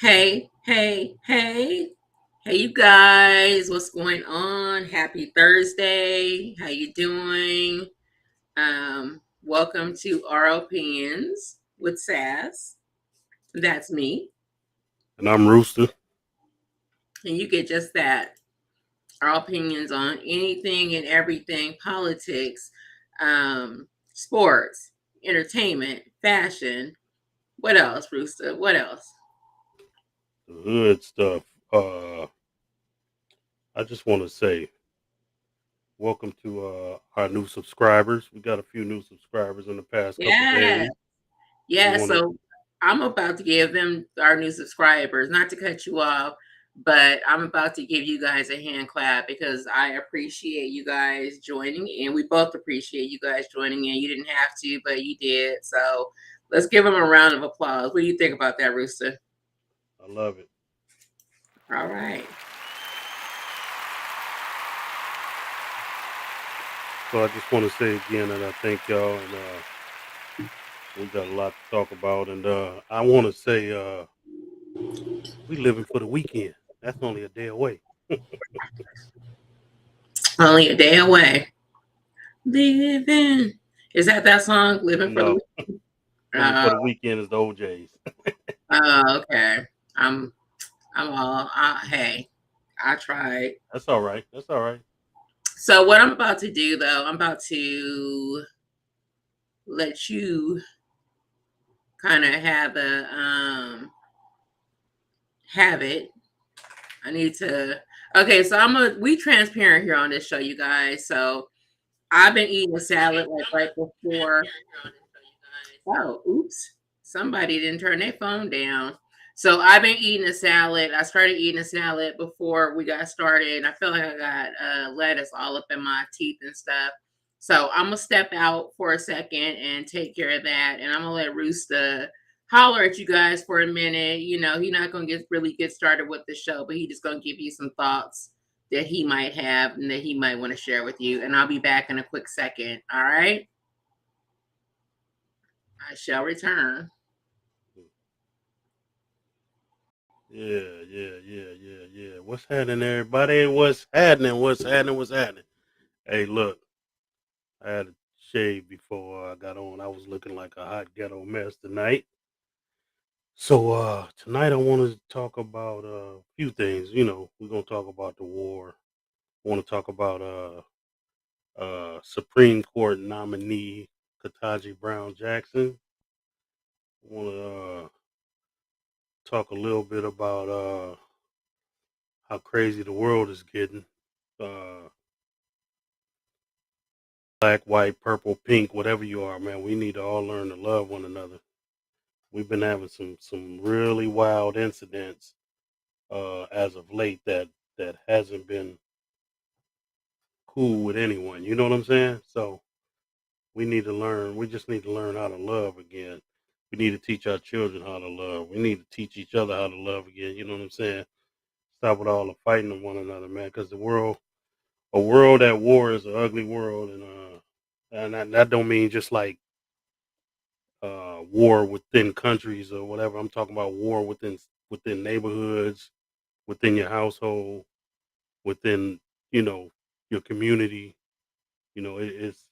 Hey, hey, hey. Hey you guys, what's going on? Happy Thursday. How you doing? Welcome to Our Opinions with Sass. That's me. And I'm Rooster. And you get just that. Our opinions on anything and everything, politics, sports, entertainment, fashion. What else, Rooster? What else? The hood stuff. I just want to say welcome to our new subscribers. We got a few new subscribers in the past couple Yeah. days. We Yeah, want to. so I'm about to give them our new subscribers, not to cut you off, but I'm about to give you guys a hand clap because I appreciate you guys joining in. We both appreciate you guys joining in. You didn't have to, but you did. So let's give them a round of applause. What do you think about that, Rooster? I love it. All right. So I just want to say again that I thank y'all, and we got a lot to talk about. And I want to say we living for the weekend. That's only a day away. Only a day away. Living. Is that song? Living for the No, weekend? living for the weekend is the OJ's. Okay. I'm I'm all hey, I tried. That's all right. That's all right. So what I'm about to do though, I'm about to let you kind of have it. I need to okay, so we transparent here on this show, you guys. So I've been eating a salad like right before. Oh, oops. Somebody didn't turn their phone down. So I've been eating a salad. I started eating a salad before we got started. I feel like I got lettuce all up in my teeth and stuff. So I'm gonna step out for a second and take care of that. And I'm gonna let Rooster holler at you guys for a minute. You know, he's not gonna get started with the show, but he just gonna give you some thoughts that he might have and that he might want to share with you. And I'll be back in a quick second. All right. I shall return. Yeah. What's happening, everybody? What's happening? What's happening? What's happening? Hey, look, I had a shave before I got on. I was looking like a hot ghetto mess tonight. So tonight I wanted to talk about a few things. We're gonna talk about the war. I want to talk about Supreme Court nominee Kataji Brown Jackson. I want to talk a little bit about how crazy the world is getting. Uh, Black, white, purple, pink, whatever you are, man, we need to all learn to love one another. We've been having some really wild incidents as of late that hasn't been cool with anyone. You know what I'm saying? So we need to learn. We just need to learn how to love again. We need to teach our children how to love. We need to teach each other how to love again. You know what I'm saying? Stop with all the fighting of one another, man. Because a world at war is an ugly world, and that don't mean just like war within countries or whatever. I'm talking about war within neighborhoods, within your household, within you know your community. It's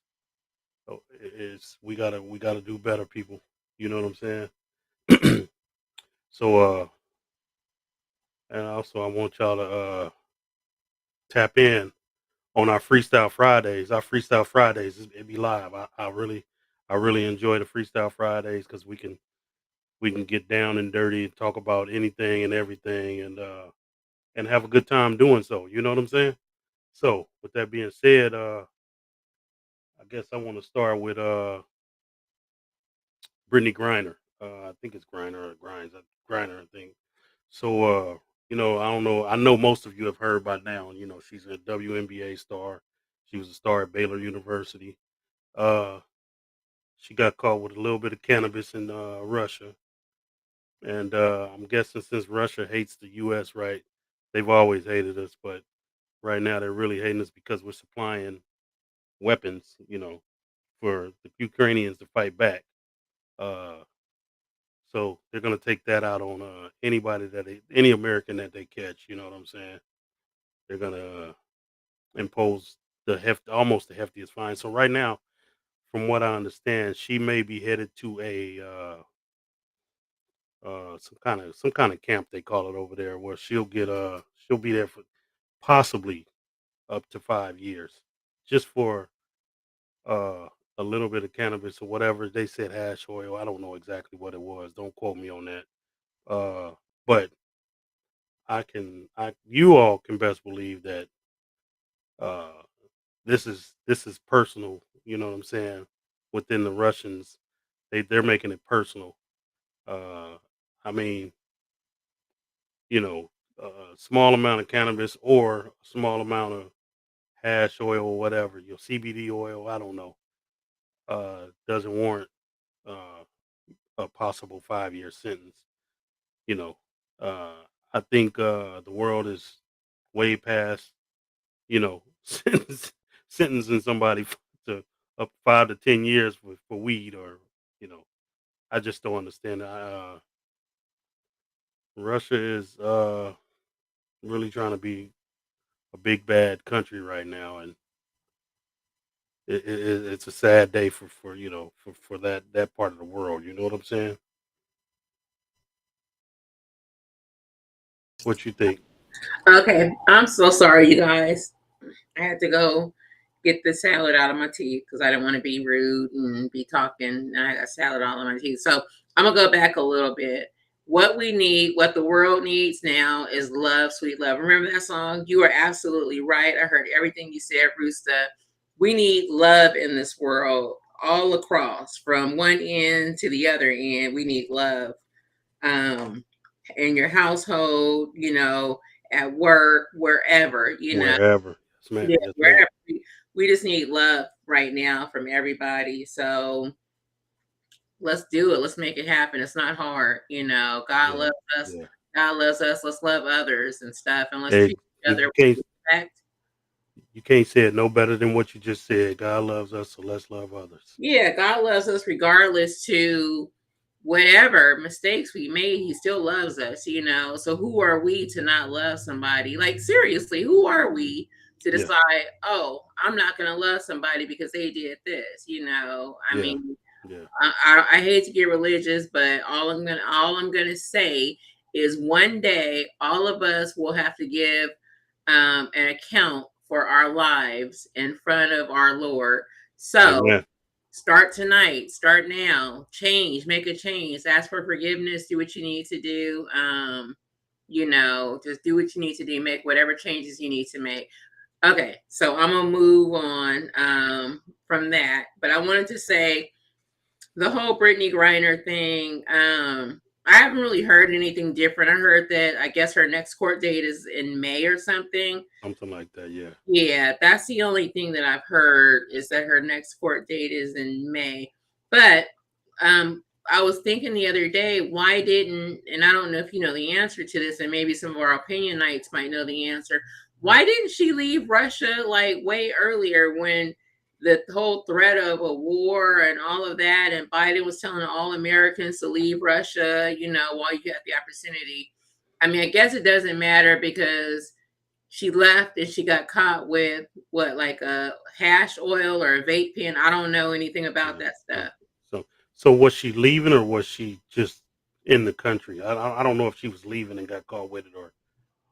we gotta do better, people. You know what I'm saying? So and also I want y'all to tap in on our Freestyle Fridays. Our Freestyle Fridays it be live. I really enjoy the Freestyle Fridays because we can get down and dirty and talk about anything and everything and have a good time doing so. You know what I'm saying? So with that being said, I guess I want to start with Brittany Griner. I think it's Griner or Grinds. Griner, I think. So I don't know. I know most of you have heard by now. She's a WNBA star. She was a star at Baylor University. Uh, she got caught with a little bit of cannabis in Russia, and I'm guessing since Russia hates the U.S., right? They've always hated us, but right now they're really hating us because we're supplying weapons, for the Ukrainians to fight back. Uh, So they're gonna take that out on anybody any American that they catch. You know what I'm saying? They're gonna impose almost the heftiest fine. So right now, from what I understand, she may be headed to a some kind of camp they call it over there, where she'll be there for possibly up to 5 years, just for uh a little bit of cannabis or whatever they said, hash oil. I don't know exactly what it was. Don't quote me on that. But I you all can best believe that uh this is personal. You know what I'm saying? Within the Russians, they're making it personal. Uh, I mean, a small amount of cannabis or a small amount of hash oil or whatever, your CBD oil, I don't know, doesn't warrant uh, a possible 5 year sentence. You know, uh, I think the world is way past, sentencing somebody to up 5 to 10 years for weed you know, I just don't understand. Russia is really trying to be a big bad country right now, and it's a sad day for that part of the world. You know what I'm saying? What you think? Okay, I'm so sorry, you guys. I had to go get the salad out of my teeth because I didn't want to be rude and be talking. And I got salad all in my teeth. So I'm gonna go back a little bit. What we need, what the world needs now is love, sweet love. Remember that song? You are absolutely right. I heard everything you said, Roosta. We need love in this world all across, from one end to the other end. We need love. Um, in your household, at work, wherever. Wherever, yes, ma'am. Yeah, Yes, ma'am. wherever. We just need love right now from everybody. So let's do it. Let's make it happen. It's not hard. God Yeah, loves us. yeah. God loves us. Let's love others and stuff. And let's Hey, treat each other you with can't respect. you can't say it no better than what you just said. God loves us, so let's love others. Yeah, God loves us regardless to whatever mistakes we made. He still loves us. So who are we to not love somebody? Like, seriously, who are we to Yeah, decide, oh, I'm not going to love somebody because they did this? I yeah, mean, yeah. I hate to get religious, but all I'm gonna say is one day all of us will have to give an account for our lives in front of our Lord. So Amen. start tonight, start now, change, make a change, ask for forgiveness, do what you need to do. Just do what you need to do, make whatever changes you need to make. Okay, so I'm gonna move on from that, but I wanted to say the whole Brittany Griner thing. I haven't really heard anything different. I heard that I guess her next court date is in May or something. Something like that. Yeah. Yeah, that's the only thing that I've heard, is that her next court date is in May. But I was thinking the other day, why didn't, and I don't know if you know the answer to this, and maybe some of our opinion nights might know the answer. Why didn't she leave Russia like way earlier, when the whole threat of a war and all of that, and Biden was telling all Americans to leave Russia, while you had the opportunity? I mean, I guess it doesn't matter because she left and she got caught with what, like a hash oil or a vape pen. I don't know anything about Yeah. that So, stuff. so was she leaving or was she just in the country? I don't know if she was leaving and got caught with it, or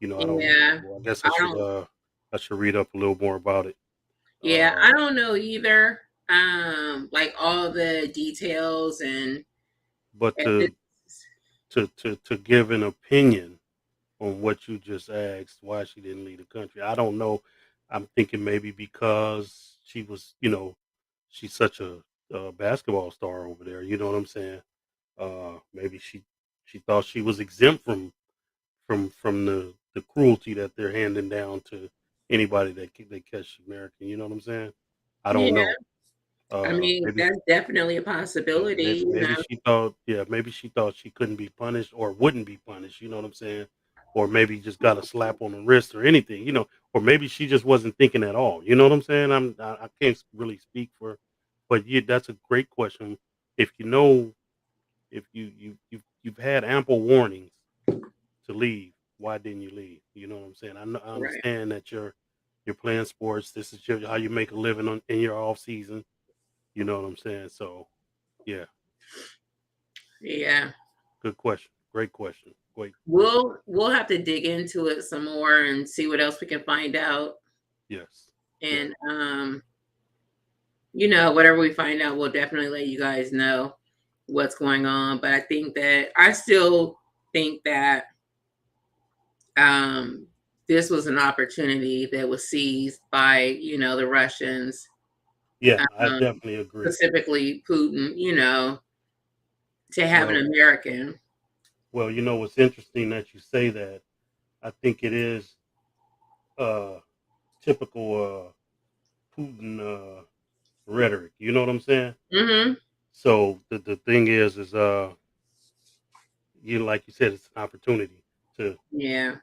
I don't know. Yeah. Well, I guess I don't I should read up a little more about it. yeah, Uh, I don't know either. Like all the details but and this, to give an opinion on what you just asked, why she didn't leave the country, I don't know. I'm thinking maybe because she was, she's such a basketball star over there. You know what I'm saying? Maybe she thought she was exempt from the cruelty that they're handing down to anybody they catch American. You know what I'm saying? I don't yeah, know. I mean, Maybe that's definitely a yeah, possibility, maybe she thought she couldn't be punished or wouldn't be punished. You know what I'm saying? Or maybe just got a slap on the wrist or anything. Or maybe she just wasn't thinking at all. You know what I'm saying? I can't really speak for, but yeah, that's a great question. If you know If you've had ample warnings to leave, why didn't you leave? You know what I'm saying? I Right. understand that you're playing sports. This is how you make a living in your off season. You know what I'm saying? So yeah, Yeah. good question. Great question. Great question. We'll have to dig into it some more and see what else we can find out. Yes. Yeah. And whatever we find out, we'll definitely let you guys know what's going on. But I still think that um this was an opportunity that was seized by, the Russians, Yeah, I um, definitely agree. specifically Putin, to have an Well, American. you know what's interesting that you say that. I think it is uh typical Putin rhetoric. You know what I'm saying? Hmm. So the thing is you like you said, it's an opportunity to Yeah.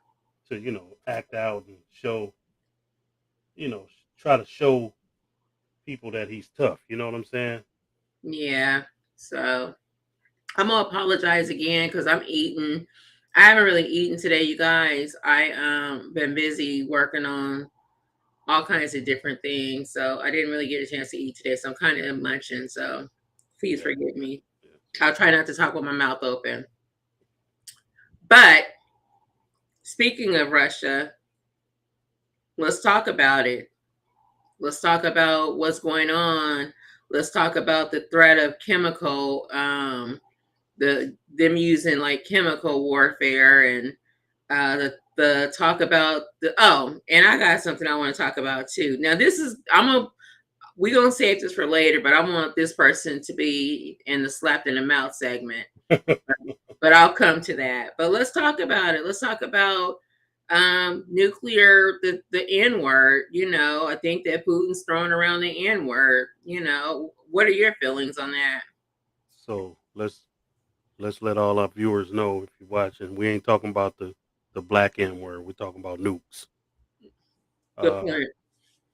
act out and show try to show people that he's tough. You know what I'm saying? Yeah. So I'm gonna apologize again because I'm eating. I haven't really eaten today, you guys. I been busy working on all kinds of different things, so I didn't really get a chance to eat today. So I'm kind of munching. So please Yeah. forgive me. Yeah. I'll try not to talk with my mouth open. But speaking of Russia, let's talk about it. Let's talk about what's going on. Let's talk about the threat of chemical, them using like chemical warfare, and the talk about and I got something I want to talk about too. Now this is we gonna save this for later, but I want this person to be in the slapped in the mouth segment. But I'll come to that. But let's talk about it. Let's talk about nuclear, the N word. I think that Putin's throwing around the N word. What are your feelings on that? So let's let all our viewers know if you're watching, we ain't talking about the black N word. We're talking about nukes. Good Uh, point.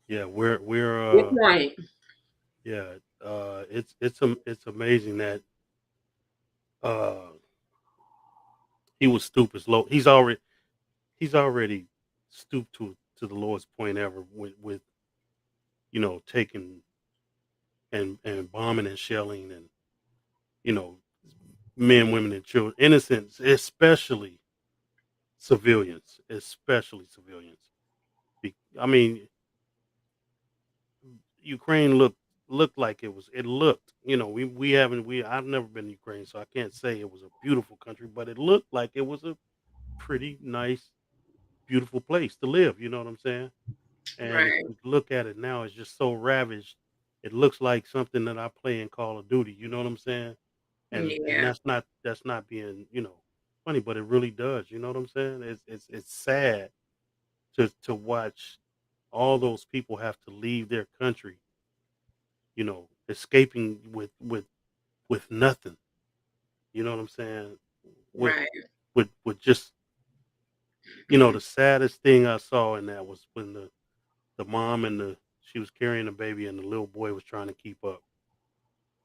yeah, we're Good point. yeah. It's amazing that uh he was stooped as low. He's already stooped to the lowest point ever with taking and bombing and shelling and you know men, women, and children, innocents, especially civilians. I mean, Ukraine looked like it looked. We haven't we I've never been to Ukraine, so I can't say it was a beautiful country, but it looked like it was a pretty nice, beautiful place to live. You know what I'm saying? And if Right. you look at it now, it's just so ravaged. It looks like something that I play in Call of Duty. You know what I'm saying? And Yeah. that's not being funny, but it really does. You know what I'm saying? It's sad to watch all those people have to leave their country, escaping with nothing. You know what I'm saying? With Right. with just the saddest thing I saw in that was when the mom and the she was carrying the baby and the little boy was trying to keep up.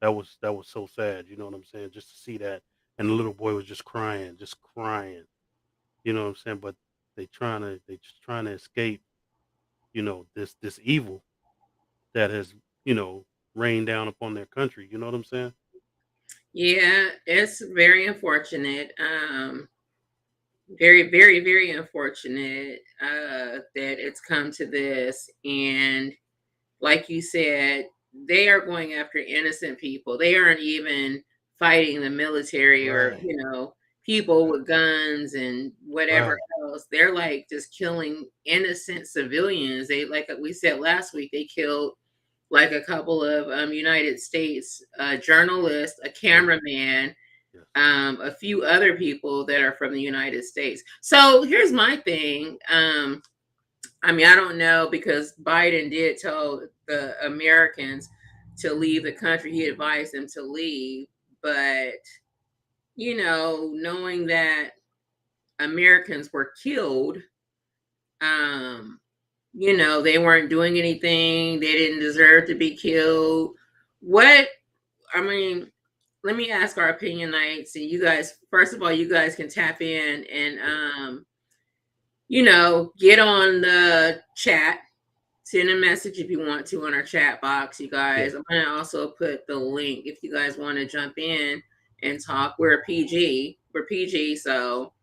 That was so sad. You know what I'm saying? Just to see that, and the little boy was just crying, just crying. You know what I'm saying? But they just trying to escape. This evil that has rained down upon their country. You know what I'm saying? Yeah, it's very unfortunate. Very, very, very unfortunate that it's come to this. And like you said, they are going after innocent people. They aren't even fighting the military or, Right. people with guns and whatever Right. else. They're like just killing innocent civilians. They, like we said last week, they killed like a couple of United States journalists, a Yes. cameraman, Yes. a few other people that are from the United States. So here's my thing. I don't know, because Biden did tell the Americans to leave the country. He advised them to leave, but knowing that Americans were killed, um, they weren't doing anything. They didn't deserve to be killed. What I mean, let me ask our opinion nights, and you guys. First of all, you guys can tap in and Yeah, get on the chat. Send a message if you want to on our chat box, you yeah, guys. I'm gonna also put the link if you guys want to jump in and talk. We're PG. We're PG, so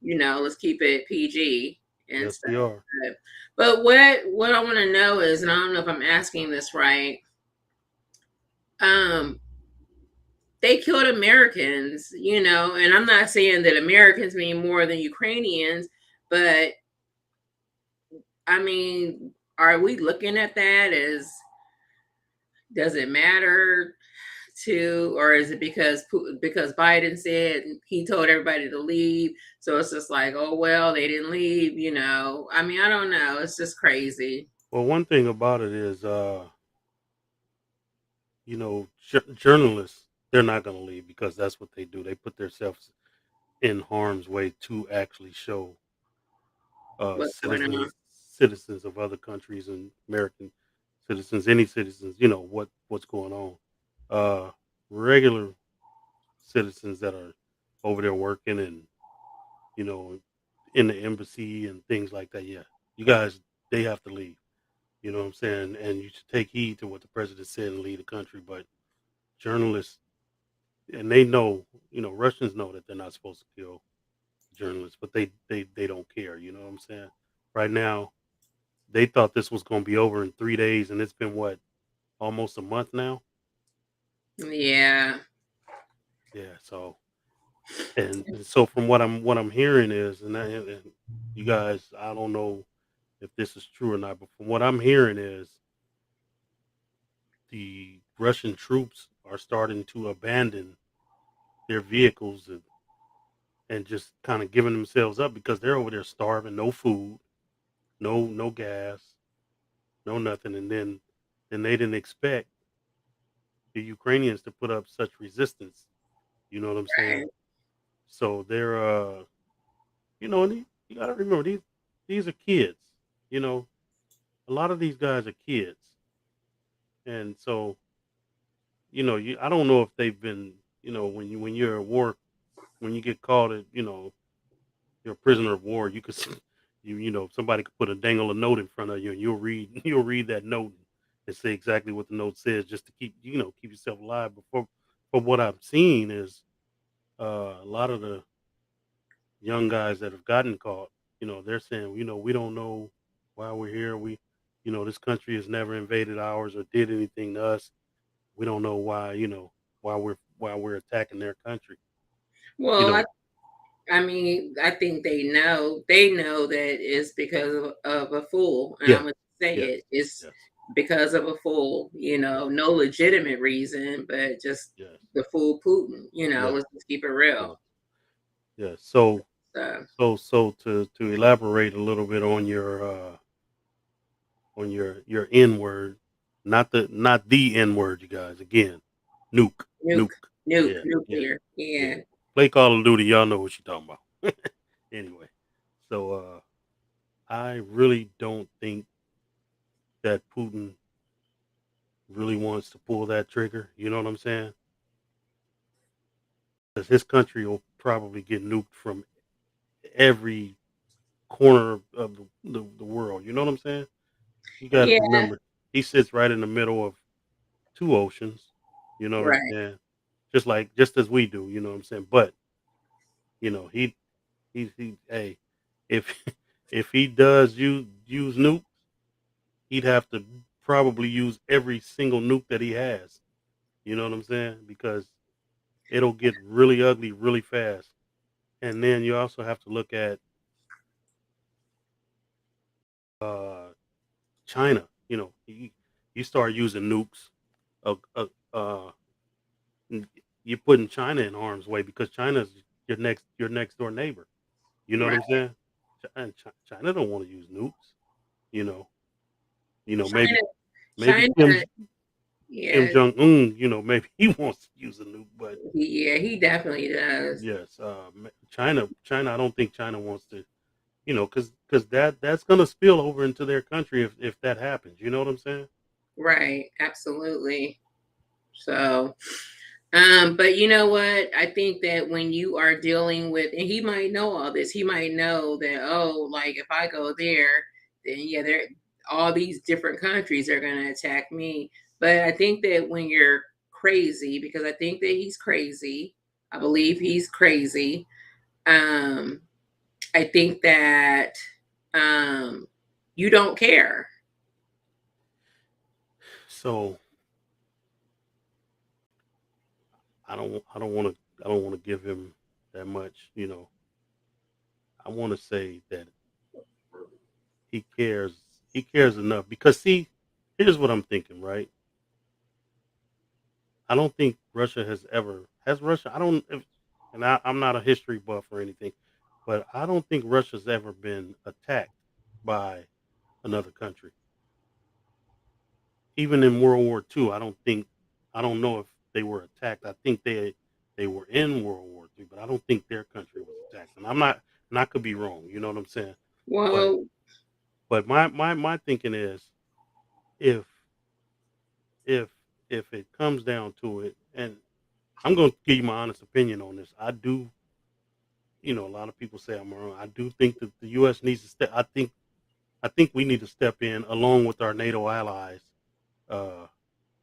let's keep it PG and yes, stuff. we are. But what I want to know is, and I don't know if I'm asking this right. Um, they killed Americans, and I'm not saying that Americans mean more than Ukrainians, but I mean, are we looking at that as, does it matter to, or is it because Biden said he told everybody to leave, so it's just like, oh well, they didn't leave, I mean, I don't know, it's just crazy. Well, one thing about it is, journalists, they're not going to leave because that's what they do. They put themselves in harm's way to actually show What's going on? citizens of other countries and American citizens, any citizens, what's going on. Regular citizens that are over there working and you know in the embassy and things like that. Yeah, you guys, they have to leave. You know what I'm saying? And you should take heed to what the president said and leave the country. But journalists, and they know, Russians know that they're not supposed to kill journalists, but they don't care. You know what I'm saying? Right now, they thought this was going to be over in 3 days, and it's been what, almost a month now. Yeah. Yeah. So and so from what I'm hearing is, and you guys, I don't know if this is true or not, but from what I'm hearing is the Russian troops are starting to abandon their vehicles and just kind of giving themselves up because they're over there starving, no food, no gas, no nothing, and then they didn't expect the Ukrainians to put up such resistance. You know what I'm saying? Right. So they're and you got to remember these are kids. You know, a lot of these guys are kids, and so I don't know if they've been when you're at war, when you get called at you're a prisoner of war. You could somebody could put a dangle a note in front of you, and you'll read you'll read that note and say exactly what the note says, just to keep yourself alive. But what I've seen is a lot of the young guys that have gotten caught. They're saying, we don't know why we're here. This country has never invaded ours or did anything to us. We don't know why. Why we're attacking their country. You Well, know, I mean, I think they know that it's because of a fool, and I'm yeah, gonna say yes, it's yes, because of a fool. yes, No legitimate reason, but just yes, the fool Putin. yes, Let's just keep it yes, real. yes. So So to elaborate a little bit on your N word, not the N word, you guys. Again, nuke, nuke. Yeah, yeah, nuclear. yeah. Yeah, Play Call of Duty, y'all know what you're talking about. Anyway, so I really don't think that Putin really wants to pull that trigger. You know what I'm saying? Because his country will probably get nuked from every corner of the world. You know what I'm saying? You got to yeah, remember, he sits right in the middle of two oceans. You know what I'm right. saying? Just as we do. You know what I'm saying? But he hey, if if he does use nukes, he'd have to probably use every single nuke that he has. You know what I'm saying? Because it'll get really ugly really fast. And then you also have to look at uh, China. You start using nukes. Uh, uh, uh, you're putting China in harm's way because China's your next door neighbor. You know what Right. I'm saying? China don't want to use nukes. You know. China, Maybe China. Kim Yeah, Jong Un. Maybe he wants to use a nuke, but he definitely does. yes, China. I don't think China wants to. Because that's gonna spill over into their country if that happens. You know what I'm saying? Right. Absolutely. So. But you know what? I think that when you are dealing with, and he might know all this, he might know that, oh, like if I go there, then yeah, there all these different countries are going to attack me. But I think that when you're crazy, because I think that he's crazy, I believe he's crazy. Um, I think that um, you don't care. So I don't want to give him that much. I want to say that he cares. He cares enough because see, here's what I'm thinking. Right? I don't think Russia has Russia. I don't. And I'm not a history buff or anything, but I don't think Russia's ever been attacked by another country. Even in World War II, I don't know if they were attacked. I think they were in World War III, but I don't think their country was attacked. And I'm not, and I could be wrong. You know what I'm saying? But Well, my thinking is if if if it comes down to it, and I'm going to give you my honest opinion on this. I do, a lot of people say I'm wrong. I do think that the U.S. needs to step. I think we need to step in along with our NATO allies uh,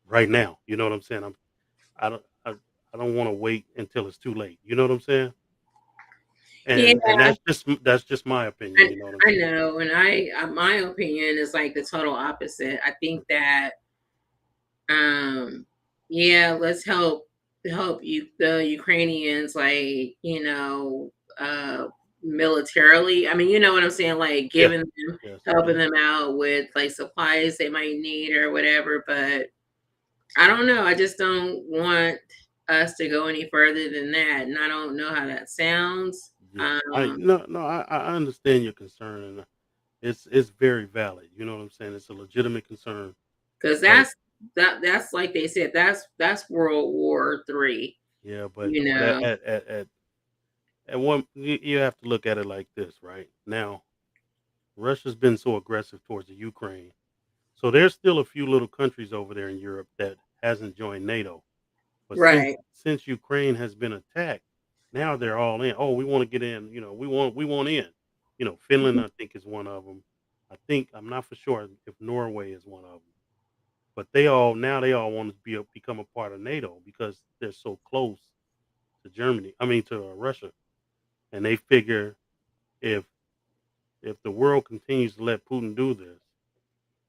right now. You know what I'm saying? I don't I don't want to wait until it's too late. You know what I'm saying? yeah, And that's just my opinion. I, You know what I'm I saying? know, and my opinion is like the total opposite. I think that um, yeah, let's help you the Ukrainians, like militarily. I mean, you know what I'm saying, like Yes, giving them yes, helping yes. them out with like supplies they might need or whatever. But I don't know. I just don't want us to go any further than that, and I don't know how that sounds. Yeah, I no no I understand your concern, and it's very valid. You know what I'm saying? It's a legitimate concern, Because but that's like they said, that's World War III. yeah, You but know, at one you have to look at it like this, right? Now, Russia's been so aggressive towards the Ukraine, so there's still a few little countries over there in Europe that hasn't joined NATO. But right? since Ukraine has been attacked, now they're all in. Oh, we want to get in. We want in. Finland I think is one of them. I'm not for sure if Norway is one of them. But they all want to become a part of NATO because they're so close to Germany. I mean to Russia, and they figure if if the world continues to let Putin do this,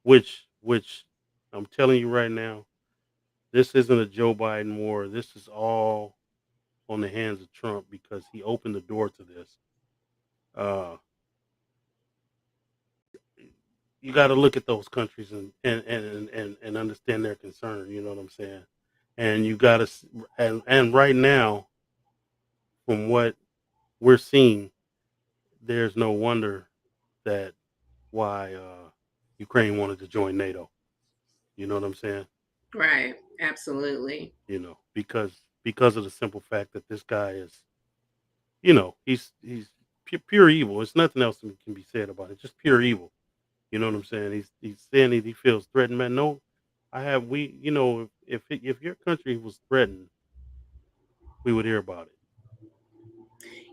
which I'm telling you right now, this isn't a Joe Biden war. This is all on the hands of Trump because he opened the door to this. Uh, you got to look at those countries and understand their concern. You know what I'm saying? And you got to and right now, from what we're seeing, there's no wonder that why Ukraine wanted to join NATO. You know what I'm saying? Right, absolutely. Because of the simple fact that this guy is, he's pure evil. It's nothing else that can be said about it. Just pure evil. You know what I'm saying? He's saying that he feels threatened, man. No, I have we. If your country was threatened, we would hear about it.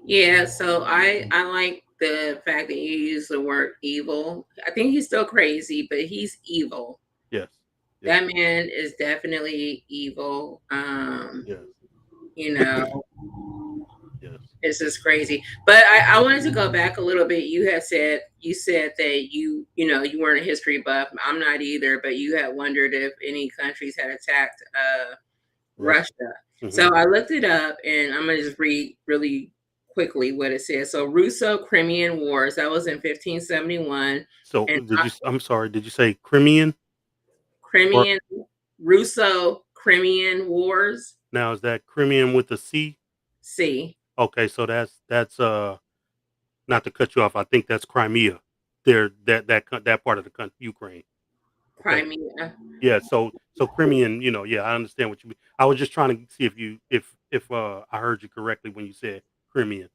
Yeah, so I like the fact that you use the word evil. I think he's still crazy, but he's evil. Yes, yes, That man is definitely evil. yes, You know, yes, it's just crazy. But I wanted to go back a little bit. You said that you weren't a history buff. I'm not either, but you had wondered if any countries had attacked Russia. Russia. Hmm. So I looked it up, and I'm gonna just read really quickly what it says. So Russo-Crimean Wars, that was in 1571, So and I'm sorry. Did you say Crimean or Crimean Russo-Crimean Wars. now is that Crimean with a C? See, Okay, so that's not to cut you off. I think that's Crimea. There that part of the country, Ukraine. Okay. Crimea. Yeah, so Crimean, yeah, I understand what you mean. I was just trying to see if I heard you correctly when you said Crimean.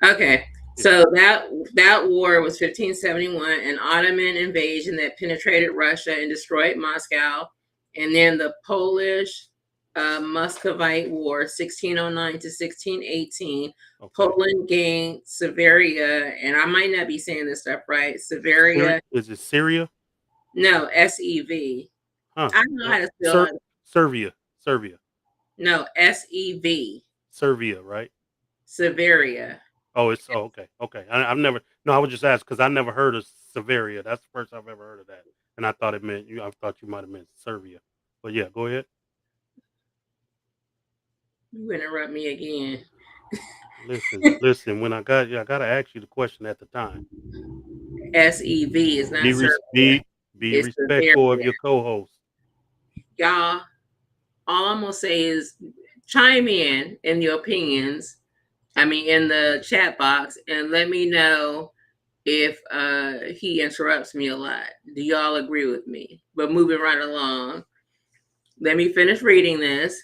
Okay, Yeah. so that war was 1571, an Ottoman invasion that penetrated Russia and destroyed Moscow, and then the Polish Muscovite War, 1609 to 1618. Okay. Poland gained Severia, and I might not be saying this stuff right. Severia, Is it Syria? no, SEV. Huh. I don't know how No. to spell it. Serbia. Serbia. No, SEV, Serbia, right? Severia. Oh, it's okay. Okay. I've never. No, I was just asking because I never heard of Severia. That's the first I've ever heard of that, and I thought it meant you. I thought you might have meant Serbia. But yeah, go ahead. You interrupt me again. Listen, listen. When I got you, I got to ask you the question at the time. SEV is Be not res- Serbia, be be it's respectful of Severia. your co-host. Y'all, all I'm gonna say is chime in your opinions. I mean, in the chat box, and let me know if he interrupts me a lot. Do y'all agree with me? But moving right along, let me finish reading this.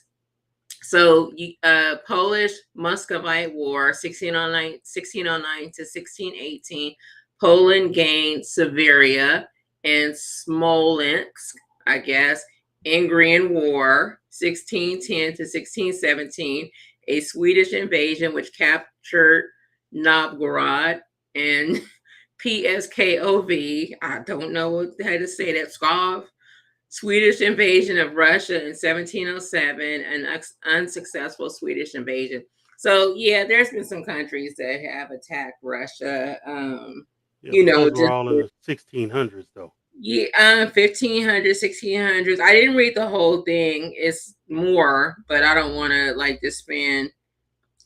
So, Polish Muscovite War, 1609 to 1618. Poland gained Severia and Smolensk, I guess. Ingrian War, 1610 to 1617. A Swedish invasion which captured Novgorod and PSKOV. I don't know how to say that. Skov. Swedish invasion of Russia in 1707, an unsuccessful Swedish invasion. So yeah, there's been some countries that have attacked Russia. Yeah, but those were Just all in the 1600s, though. yeah, 1500s, 1600s. I didn't read the whole thing. It's more, but I don't want to like just spend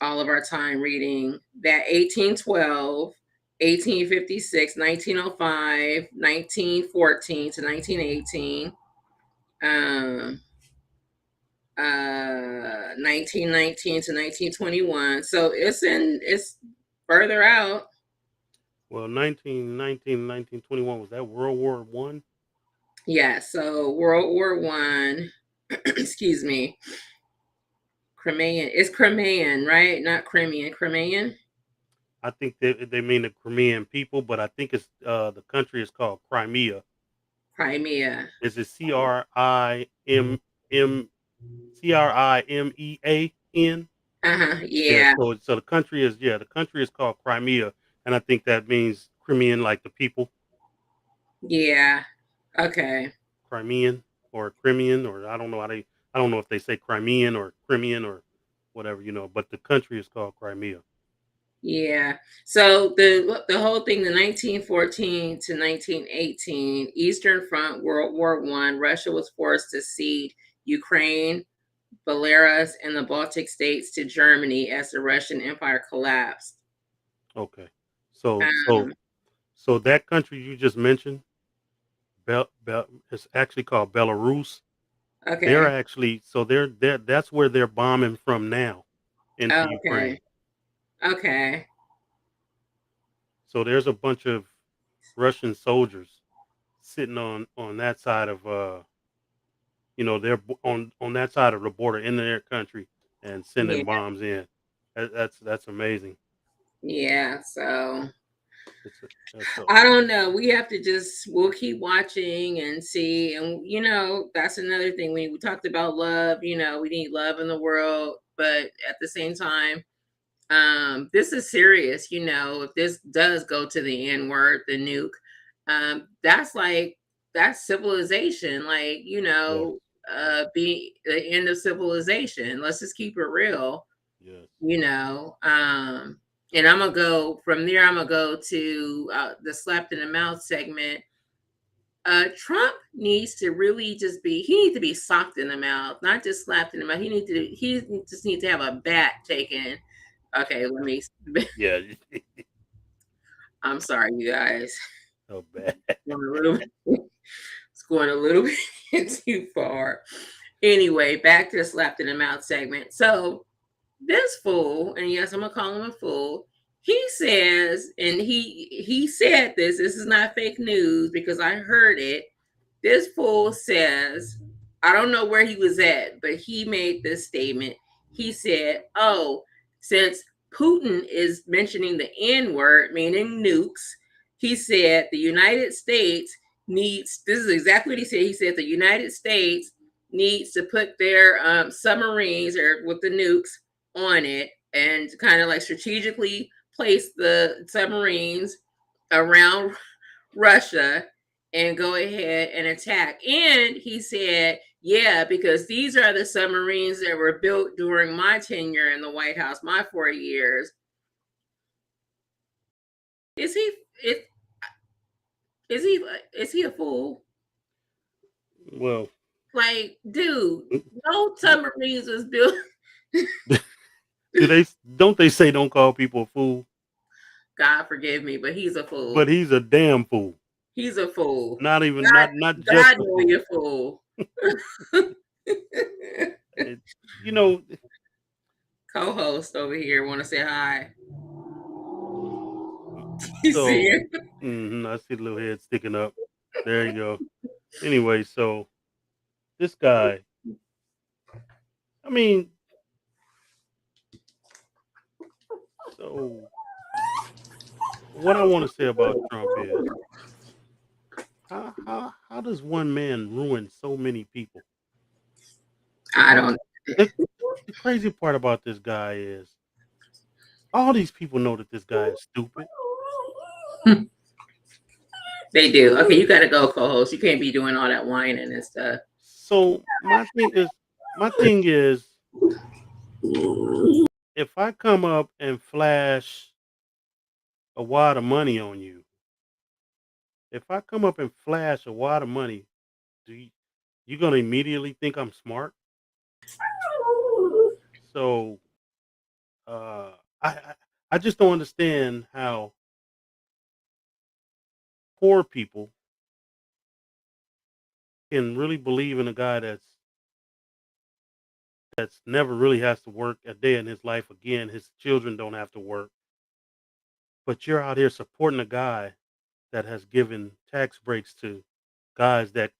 all of our time reading that. 1812, 1856, 1905, 1914 to 1918. Um, 1919 to 1921. So it's further out. Well, 1921 was that World War One? Yeah. So World War I. Excuse me. Crimean. It's Crimean, right? Not Crimean. Crimean. I think they mean the Crimean people, but I think it's the country is called Crimea. Crimea. Is it CRIMEAN? Yeah. Yeah. So the country is the country is called Crimea, and I think that means Crimean, like the people, Yeah. Okay. Crimean or Crimean, or I don't know if they say Crimean or Crimean or whatever, but the country is called Crimea. Yeah. So the whole thing, the 1914 to 1918 Eastern Front, World War I, Russia was forced to cede Ukraine, Belarus, and the Baltic states to Germany as the Russian Empire collapsed. Okay. So so Um, so that country you just mentioned, it's actually called Belarus. They're okay. actually that's where they're bombing from now into Okay. Ukraine. Okay. So there's a bunch of Russian soldiers sitting on that side of they're on that side of the border in their country and Yeah. sending bombs in. That's amazing. Yeah. So It's that's so I don't know. We'll keep watching and see. And, that's another thing. We talked about love, we need love in the world. But at the same time, this is serious. If this does go to the N word, the nuke, that's civilization. Like, yes, yes, be the end of civilization. Let's just keep it real, yes. you know. And I'm gonna go from there. I'm gonna go to the slapped in the mouth segment. Trump needs to really he needs to be socked in the mouth, not just slapped in the mouth. He just needs to have a bat taken. Okay, let me. Yeah, I'm sorry, you guys. so bad. Going a little, it's going a little bit too far. Anyway, back to the slapped in the mouth segment. So this fool, and yes, I'm gonna call him a fool. He says, and he said this. This is not fake news because I heard it. This fool says, I don't know where he was at, but he made this statement. He said, "Oh, since Putin is mentioning the N word, meaning nukes, he said the United States needs." This is exactly what he said. He said the United States needs to put their submarines or with the nukes on it and kind of like strategically place the submarines around Russia and go ahead and attack. And he said, yeah, because these are the submarines that were built during my tenure in the White House, my 4 years. Is he is, is he a fool? Well, Like, dude, no submarines was built. do they don't they say don't call people a fool? God forgive me, but he's a But fool. he's a damn fool. He's a fool. Not even God, not just God a know he fool. a fool. It, you know, Co-host over here want to say hi. You see so it? I see the little head sticking up. There you go. Anyway, so this guy, I mean, so what I want to say about Trump is how does one man ruin so many people? I Like don't. the the crazy part about this guy is all these people know that this guy is stupid. They do. Okay, you got to go, co-host. You can't be doing all that whining and stuff. So my thing is if I come up and flash a wad of money on you, if I come up and flash a wad of money, do you gonna immediately think I'm smart? So uh, I, I I just don't understand how poor people can really believe in a guy that's never really has to work a day in his life again. His children don't have to work, but you're out here supporting a guy that has given tax breaks to guys that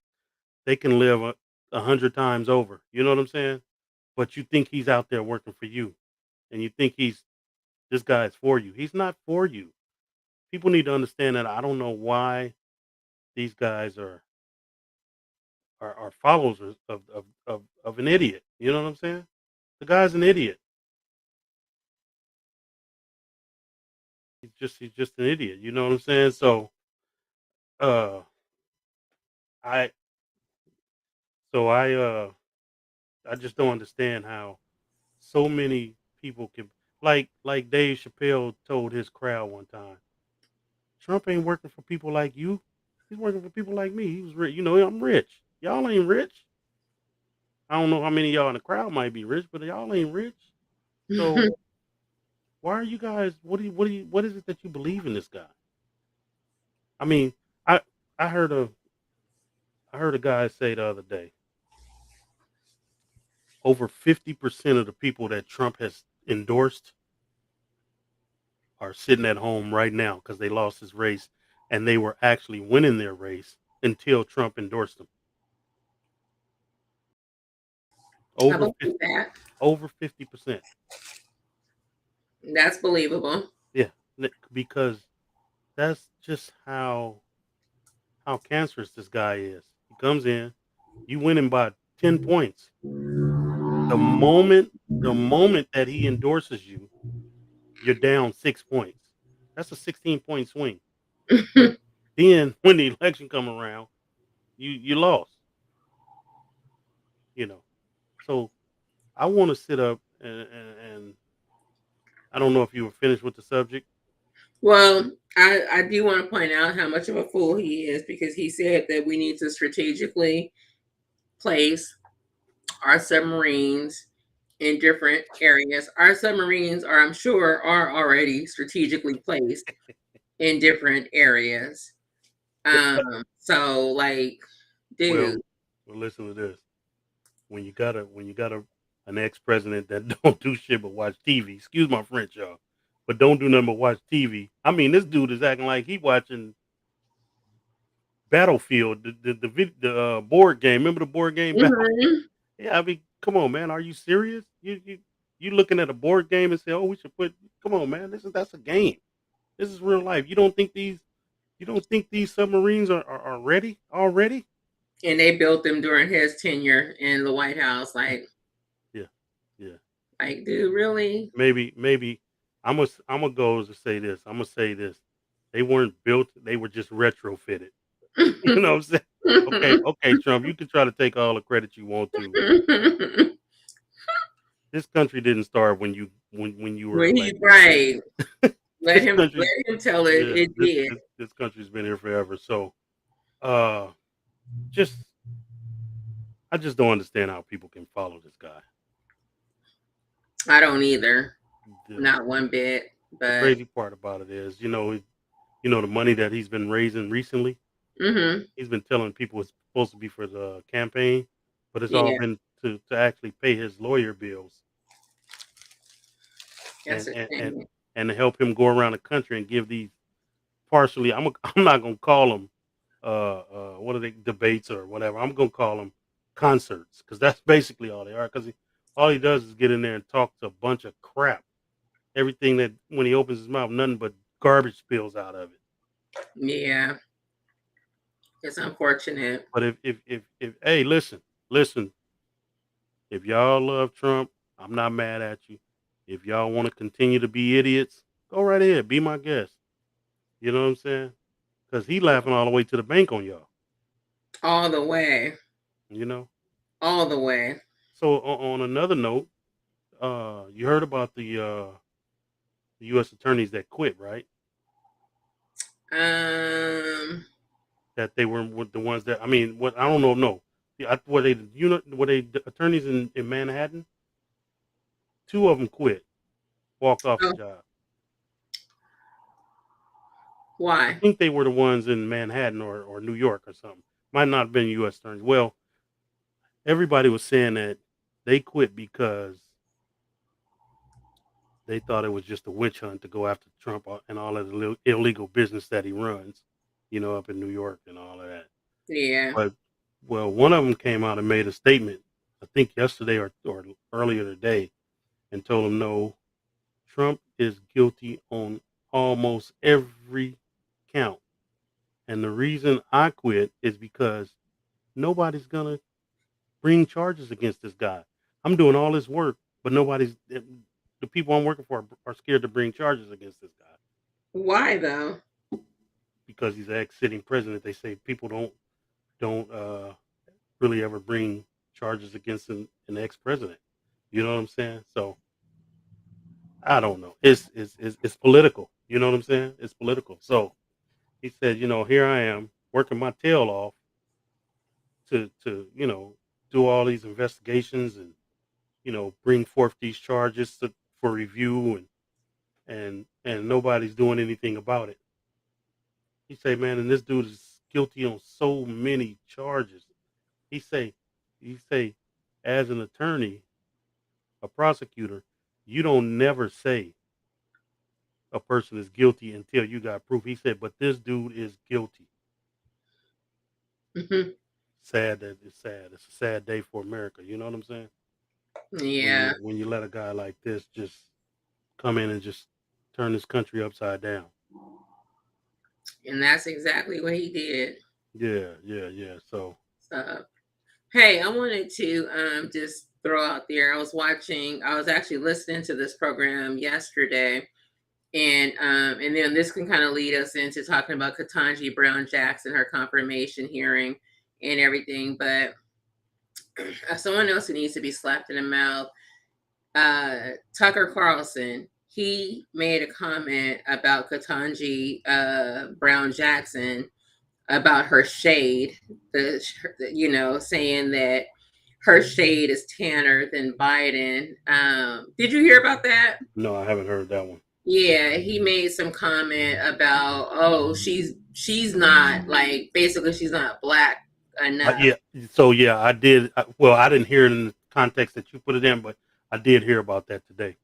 they can live 100 times over. You know what I'm saying? But you think he's out there working for you, and you think this guy is for you. He's not for you. People need to understand that. I don't know why these guys are followers of an idiot. You know what I'm saying? The guy's an idiot. He's just an idiot. You know what I'm saying? So uh I so I just don't understand how so many people can like Dave Chappelle told his crowd one time. Trump ain't working for people like you. He's working for people like me. He was rich. You know, I'm rich. Y'all ain't rich. I don't know how many of y'all in the crowd might be rich, but y'all ain't rich. So why are you guys? What is it that you believe in this guy? I mean, I I heard a guy say the other day, over 50% of the people that Trump has endorsed are sitting at home right now because they lost his race, and they were actually winning their race until Trump endorsed them. I Over believe 50, that. over 50%. That's believable. Yeah, because that's just how cancerous this guy is. He comes in, you win him by 10 points. The moment that he endorses you, you're down 6 points. That's a 16-point swing. Then when the election come around, you lost. You know, so I want to sit up and I don't know if you were finished with the subject. Well, I do want to point out how much of a fool he is because he said that we need to strategically place our submarines in different areas. Our submarines are, I'm sure, are already strategically placed in different areas. So like, dude. Well, well, listen to this. When you got an ex president that don't do shit but watch TV. Excuse my French, y'all, but don't do nothing but watch TV. I mean, this dude is acting like he watching Battlefield, the board game. Remember the board game Battlefield? Mhm. Yeah, I mean, come on, man. Are you serious? You looking at a board game and say, oh, we should put. Come on, man. That's a game. This is real life. You don't think these submarines are ready already? And they built them during his tenure in the White House. Yeah, yeah. Dude, really? Maybe I'm gonna go to say this. I'm gonna say this. They weren't built. They were just retrofitted. You know what I'm saying? Okay, okay, Trump. You can try to take all the credit you want to. This country didn't start when you were When he elected. right, This country, let him tell it. yeah, It did. this country's been here forever. So, uh, just I just don't understand how people can follow this guy. I don't either, The not one bit. the But crazy part about it is, the money that he's been raising recently. hmm He's been telling people it's supposed to be for the campaign, but it's all yeah, been to actually pay his lawyer bills that's and a and and, shame. and to help him go around the country and give these partially. I'm not gonna call them what are they, debates or whatever. I'm gonna call them concerts because that's basically all they are. Because all he does is get in there and talk to a bunch of crap. Everything that when he opens his mouth, nothing but garbage spills out of it. Yeah, it's unfortunate. But if hey, listen, if y'all love Trump, I'm not mad at you. If y'all want to continue to be idiots, go right ahead, be my guest. You know what I'm saying? Because he laughing all the way to the bank on y'all. All the way, You know. all the way. So on another note, you heard about the U.S. attorneys that quit, right? Um, That they were with the ones that, I mean, what, I don't know, no, were they were they the attorneys in Manhattan? Two of them quit, walked off the oh, job. I why? think they were the ones in Manhattan or New York or something. Might not have been U.S. attorneys. Well, everybody was saying that they quit because they thought it was just a witch hunt to go after Trump and all of the illegal business that he runs, up in New York and all of that. Yeah. But well, one of them came out and made a statement, I think yesterday or earlier today, and told him no, Trump is guilty on almost every count. And the reason I quit is because nobody's gonna bring charges against this guy. I'm doing all this work, but the people I'm working for are scared to bring charges against this guy Why though? because he's an ex-sitting president. They say people don't really ever bring charges against an ex-president. You know what I'm saying? So I don't know. It's political. You know what I'm saying? It's political. So he said, here I am working my tail off to do all these investigations and bring forth these charges for review and nobody's doing anything about it. He say, man, and this dude is guilty on so many charges. He say, he say, as an attorney, a prosecutor, you don't never say a person is guilty until you got proof. He said, but this dude is guilty. Hmm. Sad that it's sad. It's a sad day for America. You know what I'm saying? When Yeah, you let a guy like this just come in and just turn this country upside down. and that's exactly what he did. Yeah, yeah, yeah. So So, hey, I wanted to just throw out there. I was actually listening to this program yesterday, and then this can kind of lead us into talking about Ketanji Brown Jackson, her confirmation hearing, and everything. But someone else who needs to be slapped in the mouth, Tucker Carlson. He made a comment about Ketanji Brown Jackson about her shade, saying that her shade is tanner than Biden. Did you hear about that? no, I haven't heard that one. Yeah, he made some comment about, oh, she's not, like, basically she's not black enough. Yeah, so yeah, I did. Well, I didn't hear it in the context that you put it in, but I did hear about that today.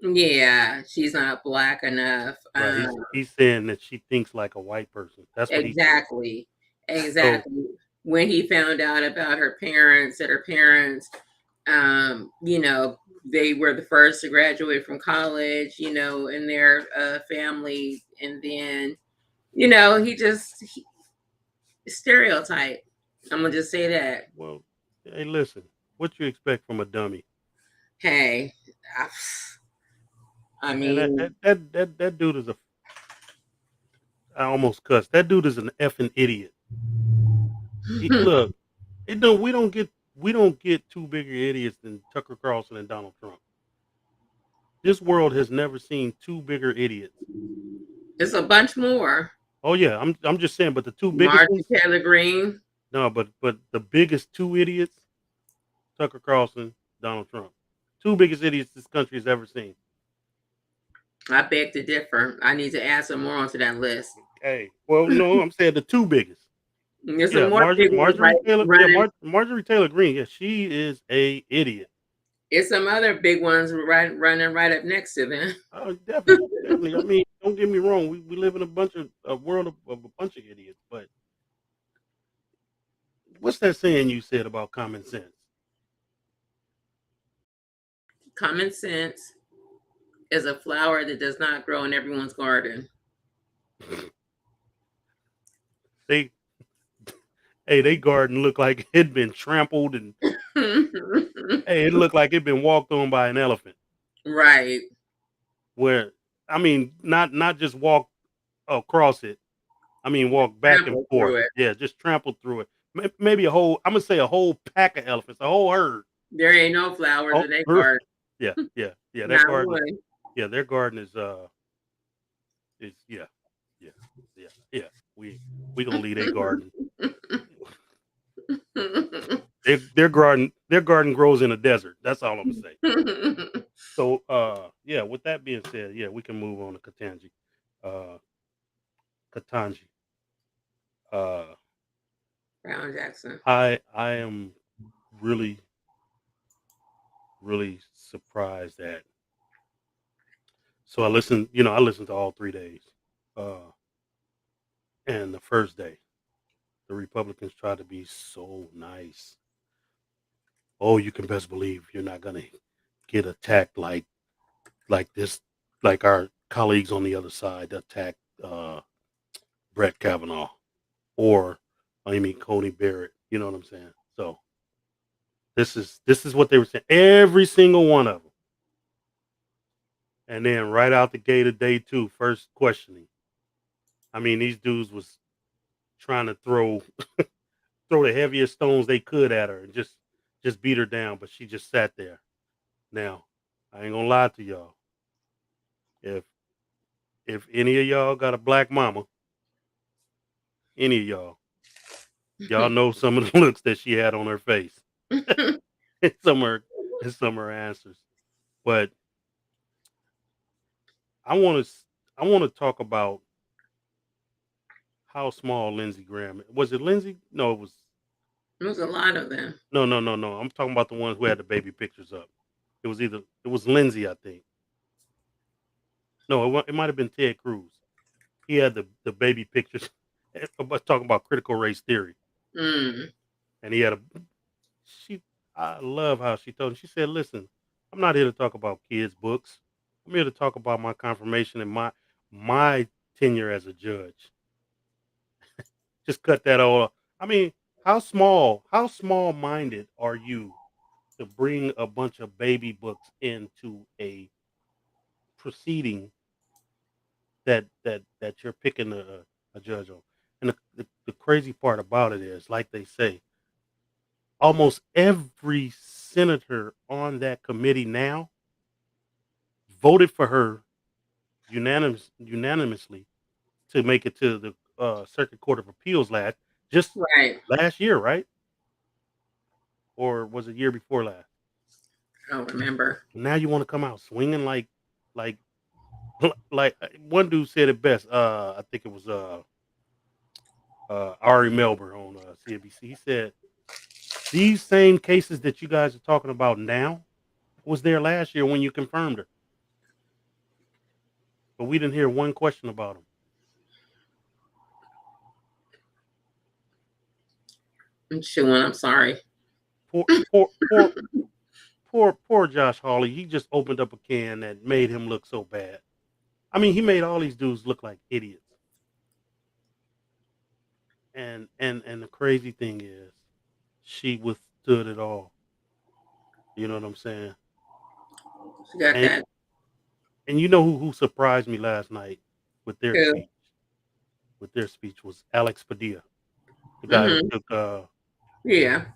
Yeah, she's not black enough. Right? He's saying that she thinks like a white person. That's what he's saying. Exactly, So exactly. When he found out about her parents, that her parents, they were the first to graduate from college, in their family, and then, he just stereotype. I'm gonna just say that. Well, hey, listen, what you expect from a dummy? Hey, I, I And mean, that dude is a, I almost cussed. That dude is an effing idiot. Look, it don't we don't get two bigger idiots than Tucker Carlson and Donald Trump. This world has never seen two bigger idiots. it's a bunch more. Oh yeah, I'm just saying, but the two biggest Marjorie ones, Taylor Greene. no, but the biggest two idiots, Tucker Carlson, Donald Trump, two biggest idiots this country has ever seen. I beg to differ. I need to add some more onto that list. Hey, well, no, I'm saying the two biggest. There's some Yeah, more big ones right Marjorie Taylor. Yeah, running. Marjorie Taylor Greene. Yeah, she is a idiot. There's some other big ones running right up next to them. Oh, definitely, definitely. I mean, don't get me wrong. We live in a world of a bunch of idiots. But what's that saying you said about common sense? Common sense is a flower that does not grow in everyone's garden. They hey, they garden looked like it'd been trampled and hey, it looked like it'd been walked on by an elephant. Right. Where I mean, not just walk across it. I mean, walk back and Trample forth. through it. Yeah, just trampled through it. Maybe a whole. I'm gonna say a whole pack of elephants, a whole herd. There ain't no flowers Oh, in their garden. yeah, yeah, yeah. That Not garden is. one. Yeah, their garden is yeah, yeah, yeah, yeah. We gonna leave their garden. Their garden grows in a desert. That's all I'm gonna say. So yeah. With that being said, yeah, we can move on to Katanji. Uh, Katanji. Uh, Brown Jackson. I am really really surprised at. So I listened. I listened to all 3 days. Uh, and the first day, the Republicans tried to be so nice. Oh, you can best believe you're not gonna get attacked like this, like our colleagues on the other side attacked Brett Kavanaugh or Amy Coney Barrett. You know what I'm saying? So this is what they were saying. Every single one of them. And then right out the gate of day two, first questioning. I mean, these dudes was trying to throw the heaviest stones they could at her and just beat her down, but she just sat there. Now, I ain't gonna lie to y'all. If if any of y'all got a black mama, any of y'all know some of the looks that she had on her face. and some of her and some of her answers. But I want to talk about how small Lindsey Graham was. It Lindsey? No, it was There's a lot of them. no. I'm talking about the ones who had the baby pictures up. It was Lindsey, I think. No, it might have been Ted Cruz. He had the baby pictures. Talking about critical race theory, Mm. and he had a she. I love how she told him. She said, "Listen, I'm not here to talk about kids' books. I'm here to talk about my confirmation and my tenure as a judge. Just cut that all off. I mean, how small minded are you to bring a bunch of baby books into a proceeding that you're picking a judge on? And the crazy part about it is, like they say, almost every senator on that committee now voted for her unanimously to make it to the Circuit Court of Appeals just Right. last year, right? Or was it year before last? I don't remember. Now you want to come out swinging like like one dude said it best. I think it was Ari Melber on CNBC. He said these same cases that you guys are talking about now was there last year when you confirmed her, but we didn't hear one question about them. I'm chewing. I'm sorry. Poor, poor, poor, poor Josh Hawley. He just opened up a can that made him look so bad. I mean, he made all these dudes look like idiots. and the crazy thing is, she withstood it all. You know what I'm saying? She got And that and you know who surprised me last night with their too. speech? With their speech was Alex Padilla, the guy who Mhm. took Yeah.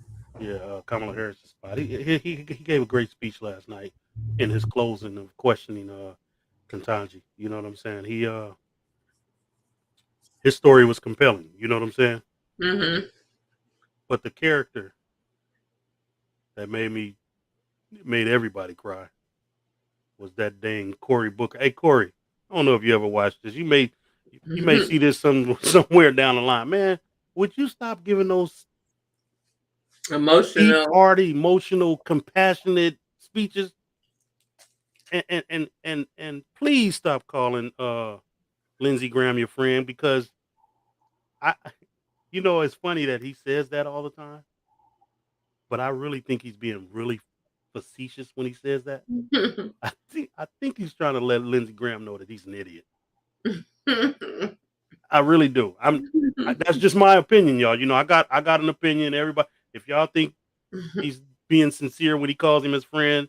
yeah Kamala Harris's spot. He gave a great speech last night in his closing of questioning Ketanji. You know what I'm saying? His story was compelling. You know what I'm saying? Mhm. But the character that made everybody cry was that dang Cory Booker. Hey Cory, I don't know if you ever watched this. You may see this somewhere down the line, man. Would you stop giving those deep, Emotional. hearty, emotional, compassionate speeches? And please stop calling Lindsey Graham your friend because I it's funny that he says that all the time, but I really think he's being really facetious when he says that. I think he's trying to let Lindsey Graham know that he's an idiot. I really do. That's just my opinion, y'all. I got an opinion. Everybody, if y'all think he's being sincere when he calls him his friend,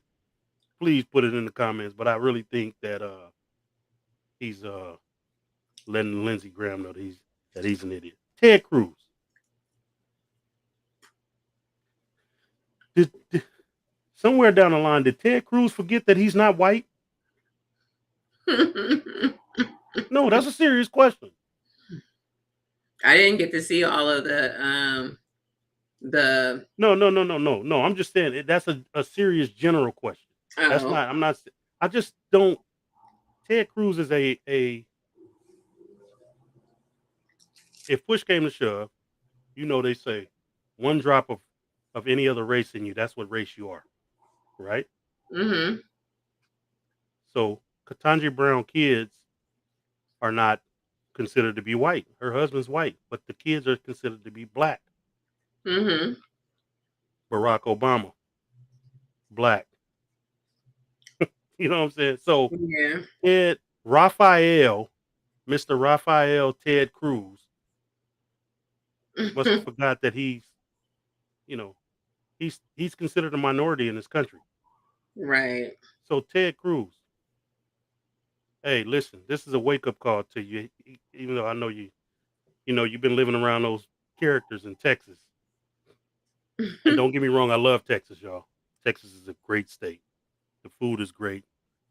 please put it in the comments. But I really think that he's letting Lindsey Graham know that he's an idiot. Ted Cruz. Did somewhere down the line, did Ted Cruz forget that he's not white? No, that's a serious question. I didn't get to see all of the No, no, no, no, no, no. I'm just saying that's a serious general question. That's oh. not. I'm not. I just don't. Ted Cruz is a. If push came to shove, they say one drop of any other race in you. That's what race you are, right? Mhm. So Ketanji Brown kids are not considered to be white. Her husband's white, but the kids are considered to be black. Mhm. Barack Obama, black. You know what I'm saying? So Yeah. Ted Raphael, Mr. Raphael Ted Cruz, must have forgot that you know, he's considered a minority in this country. Right. So Ted Cruz, hey, listen, this is a wake up call to you. Even though I know you've been living around those characters in Texas. And don't get me wrong, I love Texas, y'all. Texas is a great state. The food is great.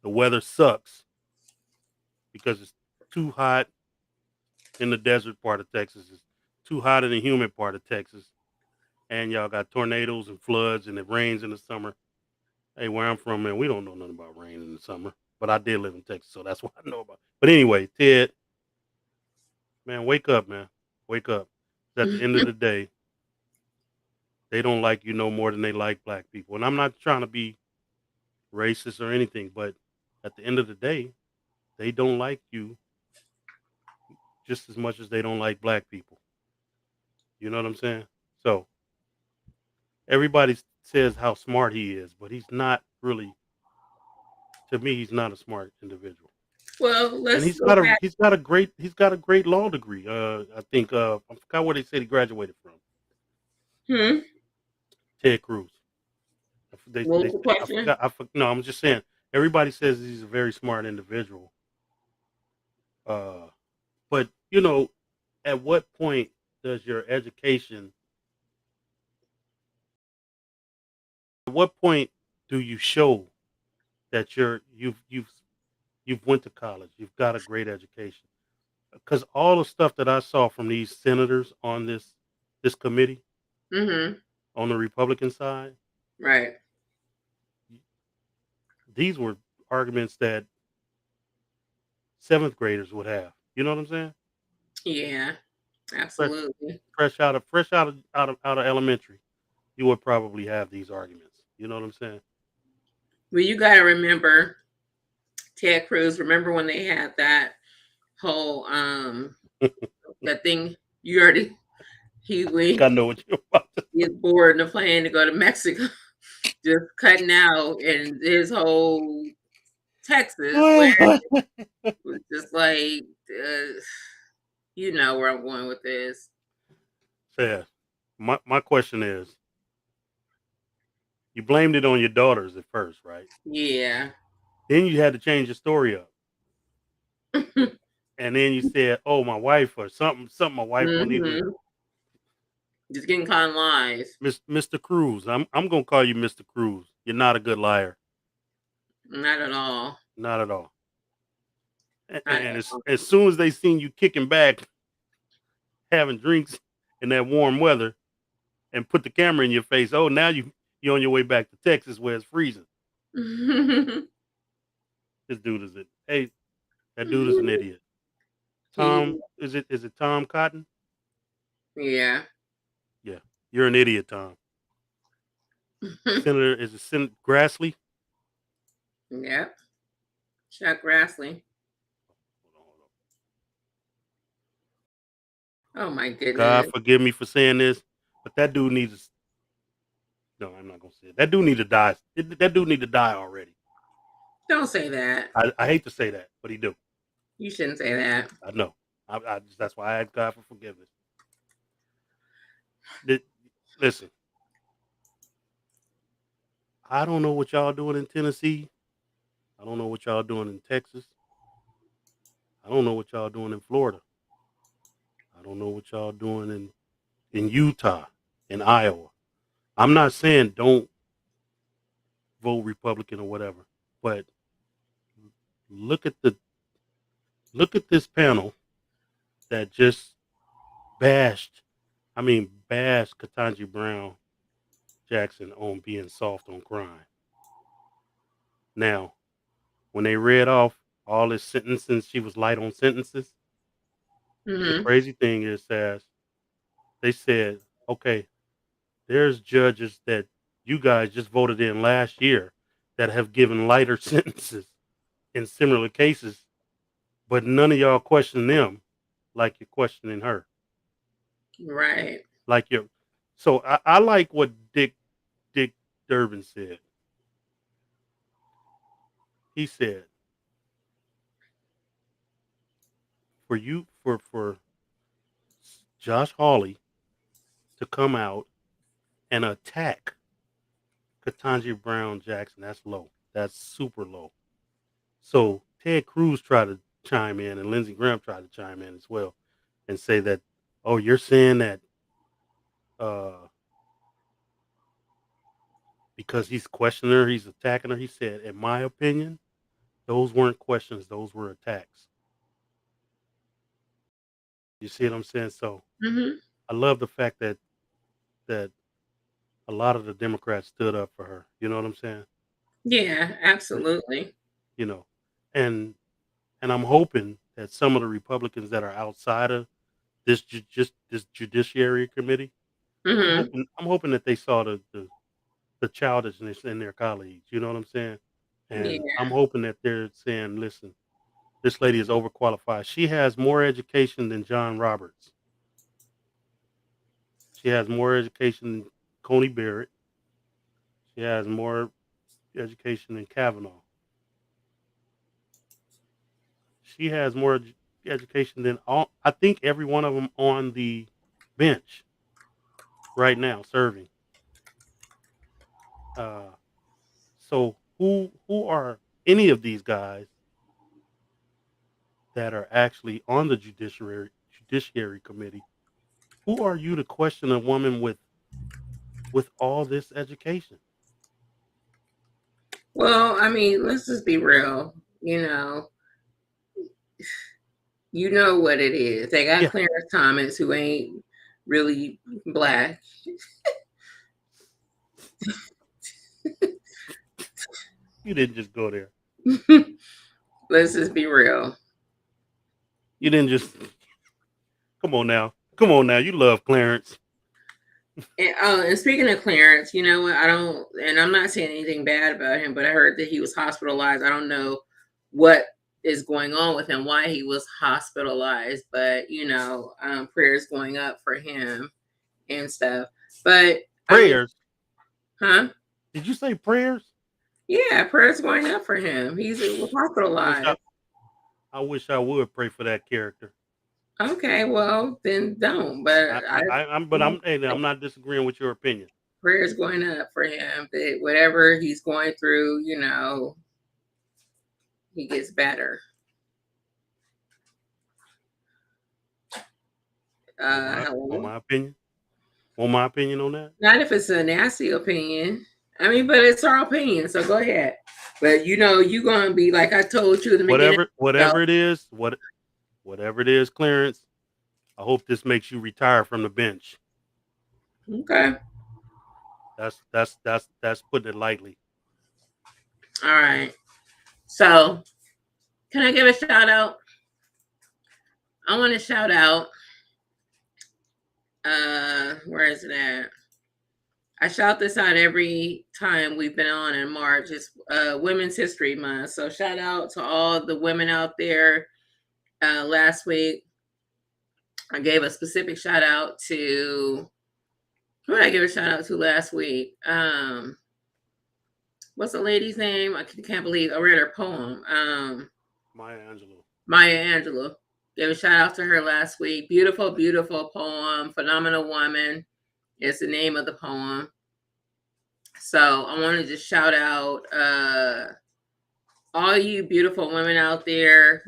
The weather sucks because it's too hot in the desert part of Texas. It's too hot in the humid part of Texas. And y'all got tornadoes and floods and it rains in the summer. Hey, where I'm from, man, we don't know nothing about rain in the summer. But I did live in Texas, so that's what I know about. But anyway, Ted, man, wake up, man. Wake up. 'Cause at the end of the day, they don't like you no more than they like black people. And I'm not trying to be racist or anything, but at the end of the day, they don't like you just as much as they don't like black people. You know what I'm saying? So everybody says how smart he is, but he's not really. To me, he's not a smart individual. Well, And let's he's go got a back. great law degree. I think I forgot where they said he graduated from. Hmm. Ted Cruz. What They was the said I question? forgot. No, I'm just saying. Everybody says he's a very smart individual. Uh, but at what point does your education? At what point do you show that you've went to college? You've got a great education. Because all the stuff that I saw from these senators on this committee Mhm. on the Republican side, Right. these were arguments that seventh graders would have. You know what I'm saying? Yeah. Fresh, Absolutely. fresh out of elementary, you would probably have these arguments. You know what I'm saying? Well, you got to remember Ted Cruz. Remember when they had that whole that thing? You already he I think when I know what you're about to. he was bored in the plane to go to Mexico, just cutting out, and his whole Texas where it was just like, you know where I'm going with this. Says, my question is, you blamed it on your daughters at first, right? Yeah. Then you had to change your story up, and then you said, "Oh, my wife," or something my wife won't even. Hmm. Just getting caught in lies. Mr. Cruz, I'm gonna call you Mr. Cruz. You're not a good liar, Not at all. not at all. Not And at all. as soon as they seen you kicking back, having drinks in that warm weather, and put the camera in your face, oh, now you're on your way back to Texas where it's freezing. This dude is it. Hey, that dude is an idiot. He, Tom, is it Tom Cotton? yeah. Yeah, you're an idiot, Tom. Senator is it Senator Grassley? Yep. Chuck Grassley. Oh my God goodness. forgive me for saying this, but that dude needs. No, I'm not gonna say it. That dude need to die. That dude need to die already. Don't say that. I hate to say that, but he do. You shouldn't say that. I know. That's why I ask God for forgiveness. Th- Listen, I don't know what y'all doing in Tennessee. I don't know what y'all doing in Texas. I don't know what y'all doing in Florida. I don't know what y'all doing in Utah, in Iowa. I'm not saying don't vote Republican or whatever, but look at the look at this panel that just bashed, bashed Ketanji Brown Jackson on being soft on crime. Now, when they read off all his sentences, she was light on sentences. The Hmm. crazy thing is that they said, okay, there's judges that you guys just voted in last year that have given lighter sentences in similar cases, but none of y'all question them like you're questioning her. Right. Like you're so I like what Dick Durbin said. He said, for Josh Hawley to come out and attack Ketanji Brown Jackson, that's low. That's super low. So Ted Cruz tried to chime in, and Lindsey Graham tried to chime in as well, and say that, oh, you're saying that uh, because he's questioning her, he's attacking her. He said, in my opinion, those weren't questions; those were attacks. You see what I'm saying? So Hmm. I love the fact that a lot of the Democrats stood up for her. You know what I'm saying? Yeah, absolutely. You know, and I'm hoping that some of the Republicans that are outside of just this Judiciary Committee, Hmm. I'm hoping that they saw the childishness in their colleagues. You know what I'm saying? And Yeah. I'm hoping that they're saying, listen, this lady is overqualified. She has more education than John Roberts. She has more education than Coney Barrett. She has more education than Kavanaugh. She has more education than all. I think every one of them on the bench right now serving. Uh, so who are any of these guys that are actually on the judiciary committee? Who are you to question a woman with all this education? Well, I mean, let's just be real. You know what it is. They got Yeah, Clarence Thomas, who ain't really black. you didn't just go there. Let's just be real. You didn't just come on now. Come on now. You love Clarence. And speaking of Clarence, you know what? I don't, and I'm not saying anything bad about him, but I heard that he was hospitalized. I don't know what is going on with him, why he was hospitalized, but prayers going up for him and stuff. But I mean, Prayers. huh? Did you say prayers? Yeah, prayers going up for him. He was I wish I hospitalized. I wish I would pray for that character. Okay, well then don't. But I'm not disagreeing with your opinion. prayers going up for him that whatever he's going through, he gets better. Want Hello. my opinion? Want my opinion on that? Not if it's a nasty opinion. I mean, but it's our opinion, so go ahead. But you're gonna be like I told you in the beginning. Whatever it is, whatever it is, Clarence. I hope this makes you retire from the bench. Okay. That's putting it lightly. All right. So can I give a shout out? I want to shout out. Where is it at? I shout this out every time we've been on in March. It's Women's History Month. So shout out to all the women out there. Last week, I gave a specific shout out to who did I give a shout out to last week? What's the lady's name? I can't believe I read her poem. Maya Angelou. Maya Angelou. Gave a shout out to her last week. Beautiful, beautiful poem. Phenomenal woman is the name of the poem. So I wanted to shout out all you beautiful women out there,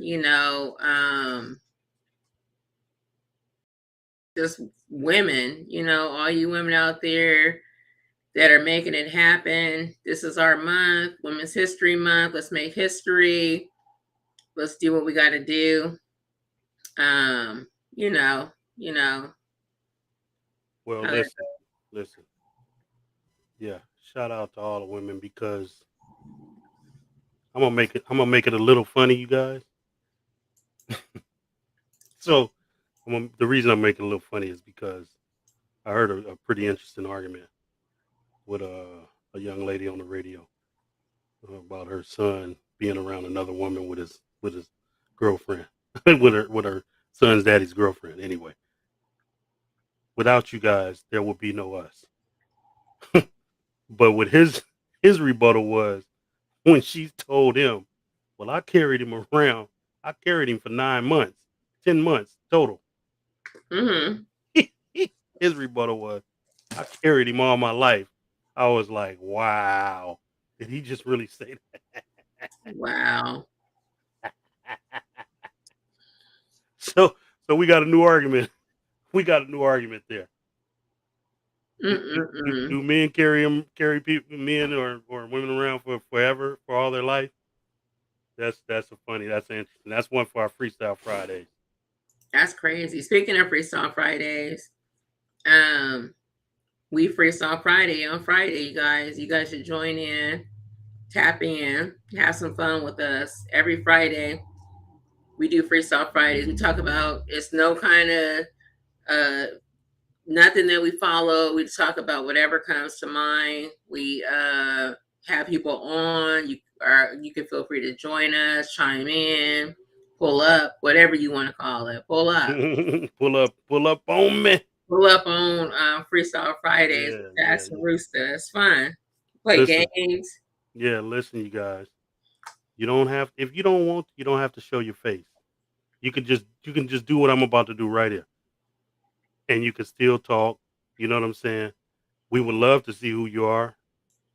just women, all you women out there that are making it happen. This is our month, Women's History Month. Let's make history. Let's do what we got to do. Um, you know, you know. Well, listen. Yeah, shout out to all the women because I'm gonna make it a little funny, you guys. So the reason I'm making it a little funny is because I heard a pretty interesting argument with a young lady on the radio about her son being around another woman with his girlfriend with her son's daddy's girlfriend. Anyway, without you guys, there would be no us. But with his rebuttal was when she told him, "Well, I carried him around. I carried him for 9 months, 10 months total." Mm-hmm. His rebuttal was, "I carried him all my life." I was like, "Wow, did he just really say that?" Wow. So we got a new argument. We got a new argument there. Mm-mm-mm. Do men carry people, men or women around for forever, for all their life? That's interesting. That's one for our Freestyle Fridays. That's crazy. Speaking of Freestyle Fridays, um, we Freestyle Friday on Friday, you guys. You guys should join in, tap in, have some fun with us. Every Friday, we do Freestyle Fridays. We talk about it's no kind of uh, nothing that we follow. We talk about whatever comes to mind. We have people on. You can feel free to join us, chime in, pull up, whatever you want to call it. Pull up. Pull up on me. Pull up on Freestyle Fridays with Yeah. Sass and Roosta. It's fun. Play Listen, games. listen, you guys. You don't have if you don't want, you don't have to show your face. You can just do what I'm about to do right here, and you can still talk. You know what I'm saying? We would love to see who you are,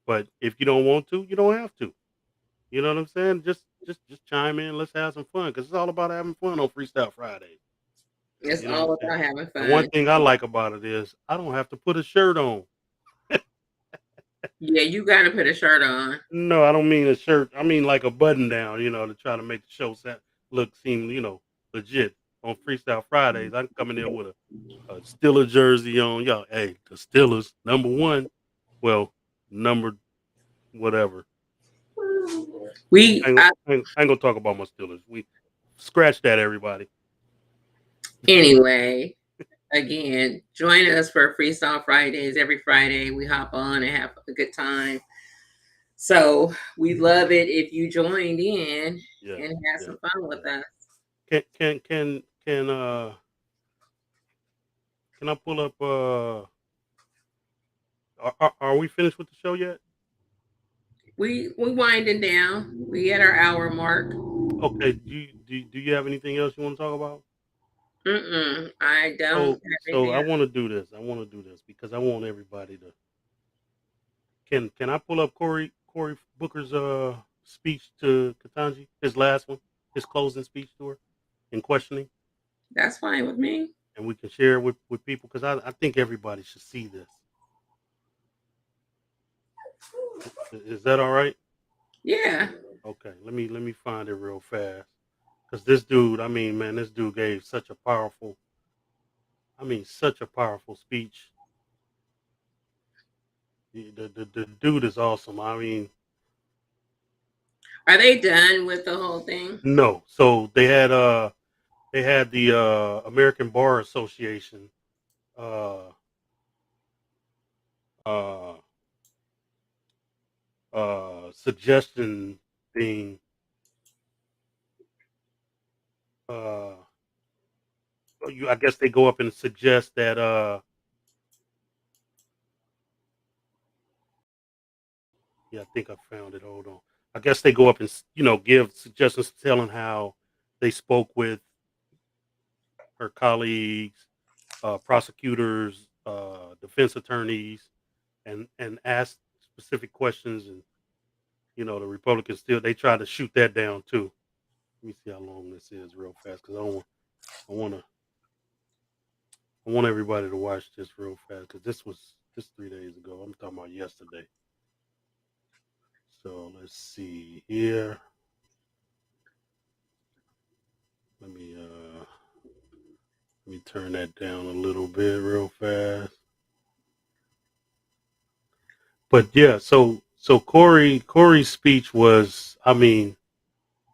but if you don't want to, you don't have to. You know what I'm saying? Just chime in. Let's have some fun because it's all about having fun on Freestyle Fridays. It's You know what I'm all saying? about having And one fun. thing I like about it is I don't have to put a shirt on. Yeah, you got to put a shirt on. No, I don't mean a shirt. I mean like a button down. You know, to try to make the show seem legit on Freestyle Fridays. I can come in there with a Steelers jersey on. Y'all, hey, the Steelers number one. Well, number whatever. We I ain't gonna talk about my Steelers. We scratch that, everybody. Anyway. Again, join us for Freestyle Fridays. Every Friday, we hop on and have a good time. So we love it if you joined in Yeah, and have yeah, some fun yeah. with us. Can I pull up? Are we finished with the show yet? We winding down. We at our hour mark. Okay. Do you have anything else you want to talk about? Mm-mm. I don't So have so anything. I want to do this. I want to do this because I want everybody to. Can I pull up Cory Booker's speech to Katanji, his last one, his closing speech to her in questioning, That's fine with me. and we can share it with people because I think everybody should see this. Is that all right? Yeah. Okay, let me find it real fast because this dude, I mean, man, this dude gave such a powerful, I mean, such a powerful speech. The dude is awesome. I mean, Are they done with the whole thing? no. So they had the American Bar Association uh uh suggestion being uh I guess they go up and suggest that yeah, I think I found it. Hold on. I guess they go up and give suggestions telling how they spoke with her colleagues, prosecutors, defense attorneys, and asked specific questions. And the Republicans still they try to shoot that down too. Let me see how long this is real fast because I want to I want everybody to watch this real fast because this was just 3 days ago. I'm talking about yesterday. So let's see here. Let me uh let me turn that down a little bit real fast. But yeah, so Corey's speech was, I mean,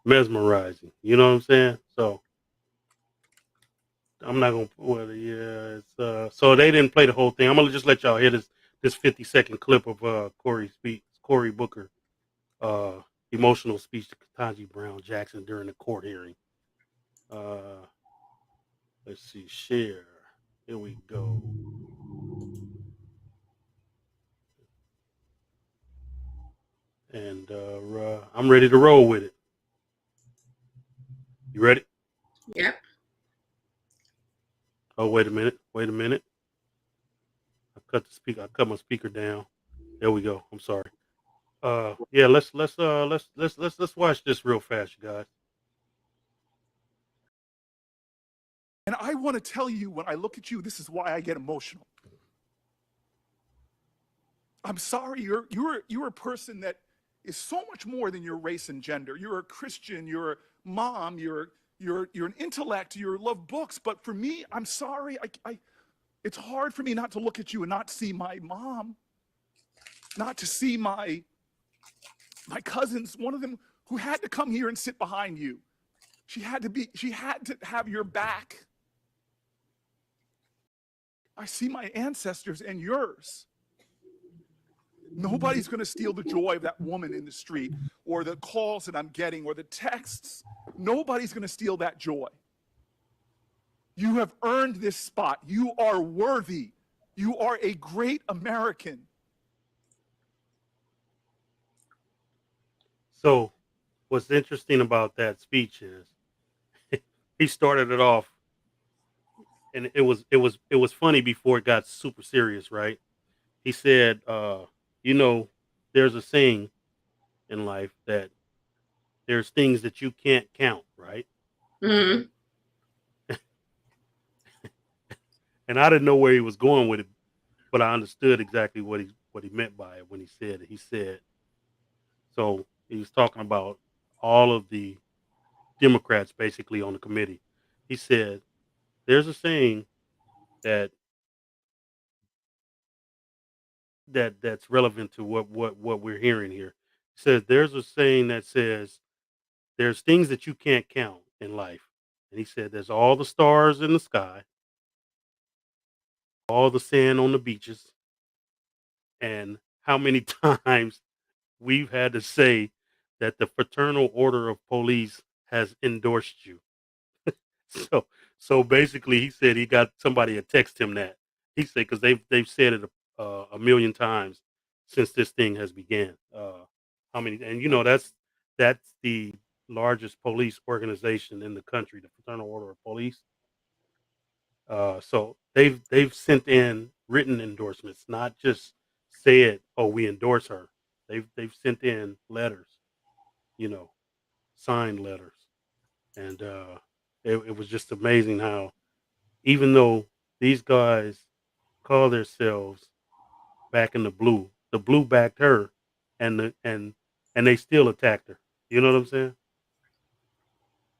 mesmerizing. You know what I'm saying? So I'm not gonna. Well, yeah, it's so they didn't play the whole thing. I'm gonna just let y'all hear this 50-second clip of Corey's speech, Cory Booker, uh, emotional speech to Ketanji Brown Jackson during the court hearing. Uh, let's see, share. Here we go, and I'm ready to roll with it. You ready? Yep. Oh, wait a minute. Wait a minute. I cut the speaker. I cut my speaker down. There we go. I'm sorry. Yeah. Let's watch this real fast, you guys. And I want to tell you, when I look at you, this is why I get emotional. I'm sorry, you're a person that is so much more than your race and gender. You're a Christian, you're a mom, you're an intellect, you love books. But for me, I'm sorry, it's hard for me not to look at you and not see my mom, not to see my cousins, one of them who had to come here and sit behind you. She had to have your back. I see my ancestors and yours. Nobody's going to steal the joy of that woman in the street or the calls that I'm getting or the texts. Nobody's going to steal that joy. You have earned this spot. You are worthy. You are a great American. So, what's interesting about that speech is he started it off, and it was funny before it got super serious, right? He said, you know, there's a saying in life that there's things that you can't count, right? Mm-hmm. And I didn't know where he was going with it, but I understood exactly what he meant by it when he said it. He said, so he was talking about all of the Democrats basically on the committee. He said, there's a saying that that's relevant to what we're hearing here. He says there's a saying that says there's things that you can't count in life. And he said there's all the stars in the sky, all the sand on the beaches, and how many times we've had to say that the Fraternal Order of Police has endorsed you. So so basically, he said he got somebody to text him that. He said because they've said it a million times since this thing has began. How many? And that's the largest police organization in the country, the Fraternal Order of Police. So they've sent in written endorsements, not just said, "Oh, we endorse her." They've sent in letters, you know, signed letters, and it was just amazing how even though these guys call themselves back in the blue backed her, and and they still attacked her. You know what I'm saying?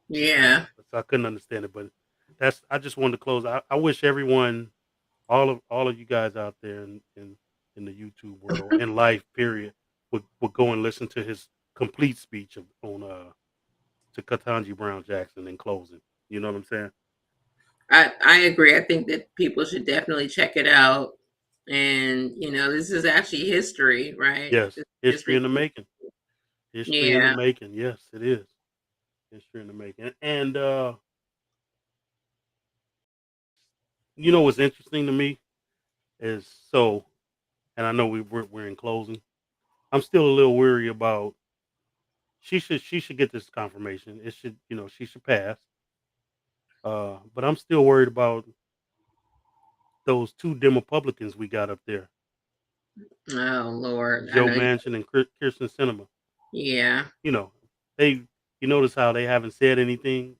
Yeah. So I couldn't understand it, but that's I just wanted to close. I wish everyone, all of you guys out there in the YouTube world in life, period, would go and listen to his complete speech on to Katanji Brown Jackson in closing. You know what I'm saying? I agree. I think that people should definitely check it out. And this is actually history, right? Yes, This is history history. in the making. History in the Yeah. making. Yes, it is. History in the making. And you know what's interesting to me is so, and I know we're in closing. I'm still a little weary about. She should get this confirmation. It should she should pass. But I'm still worried about those two Republicans we got up there, Oh Lord, I Joe know. Manchin and Kirsten Sinema. Yeah. You know, they you notice how they haven't said anything.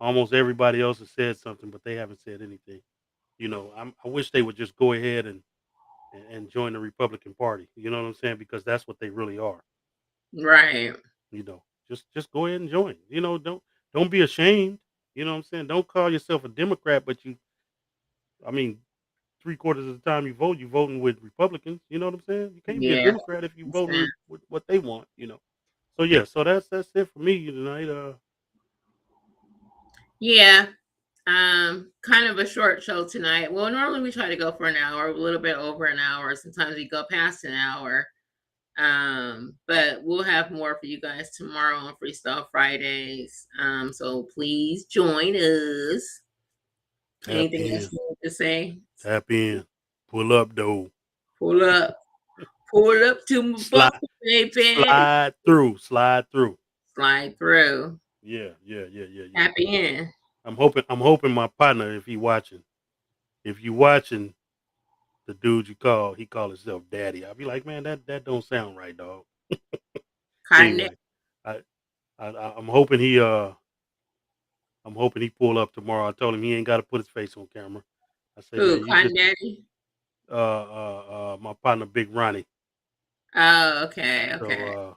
Almost everybody else has said something, but they haven't said anything. I wish they would just go ahead and join the Republican Party. You know what I'm saying? Because that's what they really are. Right. Just go ahead and join. Don't be ashamed. You know what I'm saying? Don't call yourself a Democrat, but I mean, 3/4 of the time you voting with Republicans. You know what I'm saying? You can't be a Yeah. Democrat if you voting Understand. with what they want. So yeah, so that's it for me tonight. Yeah. Kind of a short show tonight. Well, normally we try to go for an hour, a little bit over an hour. Sometimes we go past an hour. But we'll have more for you guys tomorrow on Freestyle Fridays. So please join us. Tap Anything else in, you want to say? tap in, pull up though, Pull up, pull up to my slide, bumper, baby. slide through. Slide through. Yeah. Happy in. I'm hoping my partner, if you watching the dude he call himself daddy. I'll be like, man, that don't sound right, dog. Cotton Anyway, I, I'm hoping he pull up tomorrow. I told him he ain't got to put his face on camera. I say, who? man, you Cotton just Daddy? my partner Big Ronnie. Oh, okay, So okay.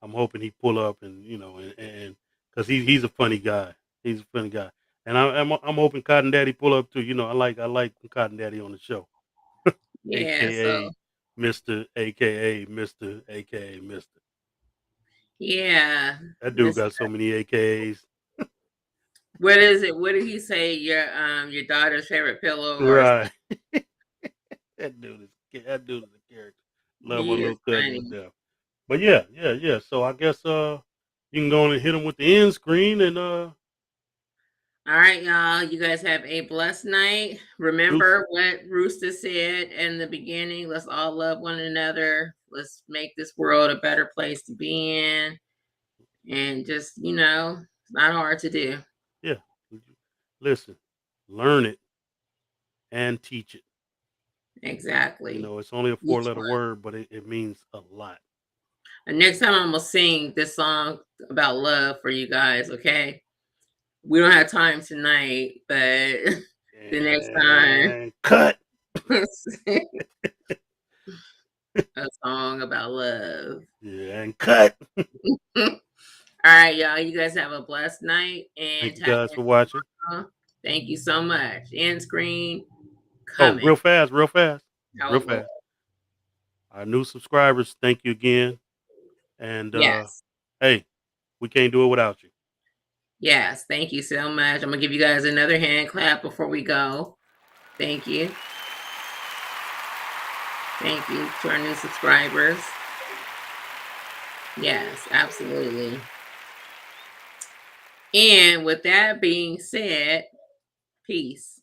I'm hoping he pull up and because he's a funny guy. He's a funny guy, and I'm hoping Cotton Daddy pull up too. I like Cotton Daddy on the show, Yeah, so aka Mister, aka Mister. yeah. That dude Miss got so many AKAs. what is it? What did he say? Your daughter's favorite pillow or Right. that dude is a character. Love my he is little cousin to funny. death. But yeah. So I guess you can go on and hit him with the end screen and All right, y'all. You guys have a blessed night. deuce. Remember what Rooster said in the beginning. Let's all love one another. Let's make this world a better place to be in. And just, it's not hard to do. Yeah. Listen, learn it and teach it. Exactly. It's only a Each four-letter one. word, but it means a lot. And next time I'm gonna sing this song about love for you guys, okay? We don't have time tonight, but the next time And cut. a song about love. Yeah, and cut. All right, y'all. You guys have a blessed night and Thank you tap guys in for watching. tomorrow. Thank you so much. End screen Oh, coming. real fast, real fast, real Oh Lord. fast. Our new subscribers, thank you again. And Yes. hey, we can't do it without you. Yes. Thank you so much. I'm gonna give you guys another hand clap before we go. Thank you. Thank you to our new subscribers. Yes, absolutely. And with that being said, peace.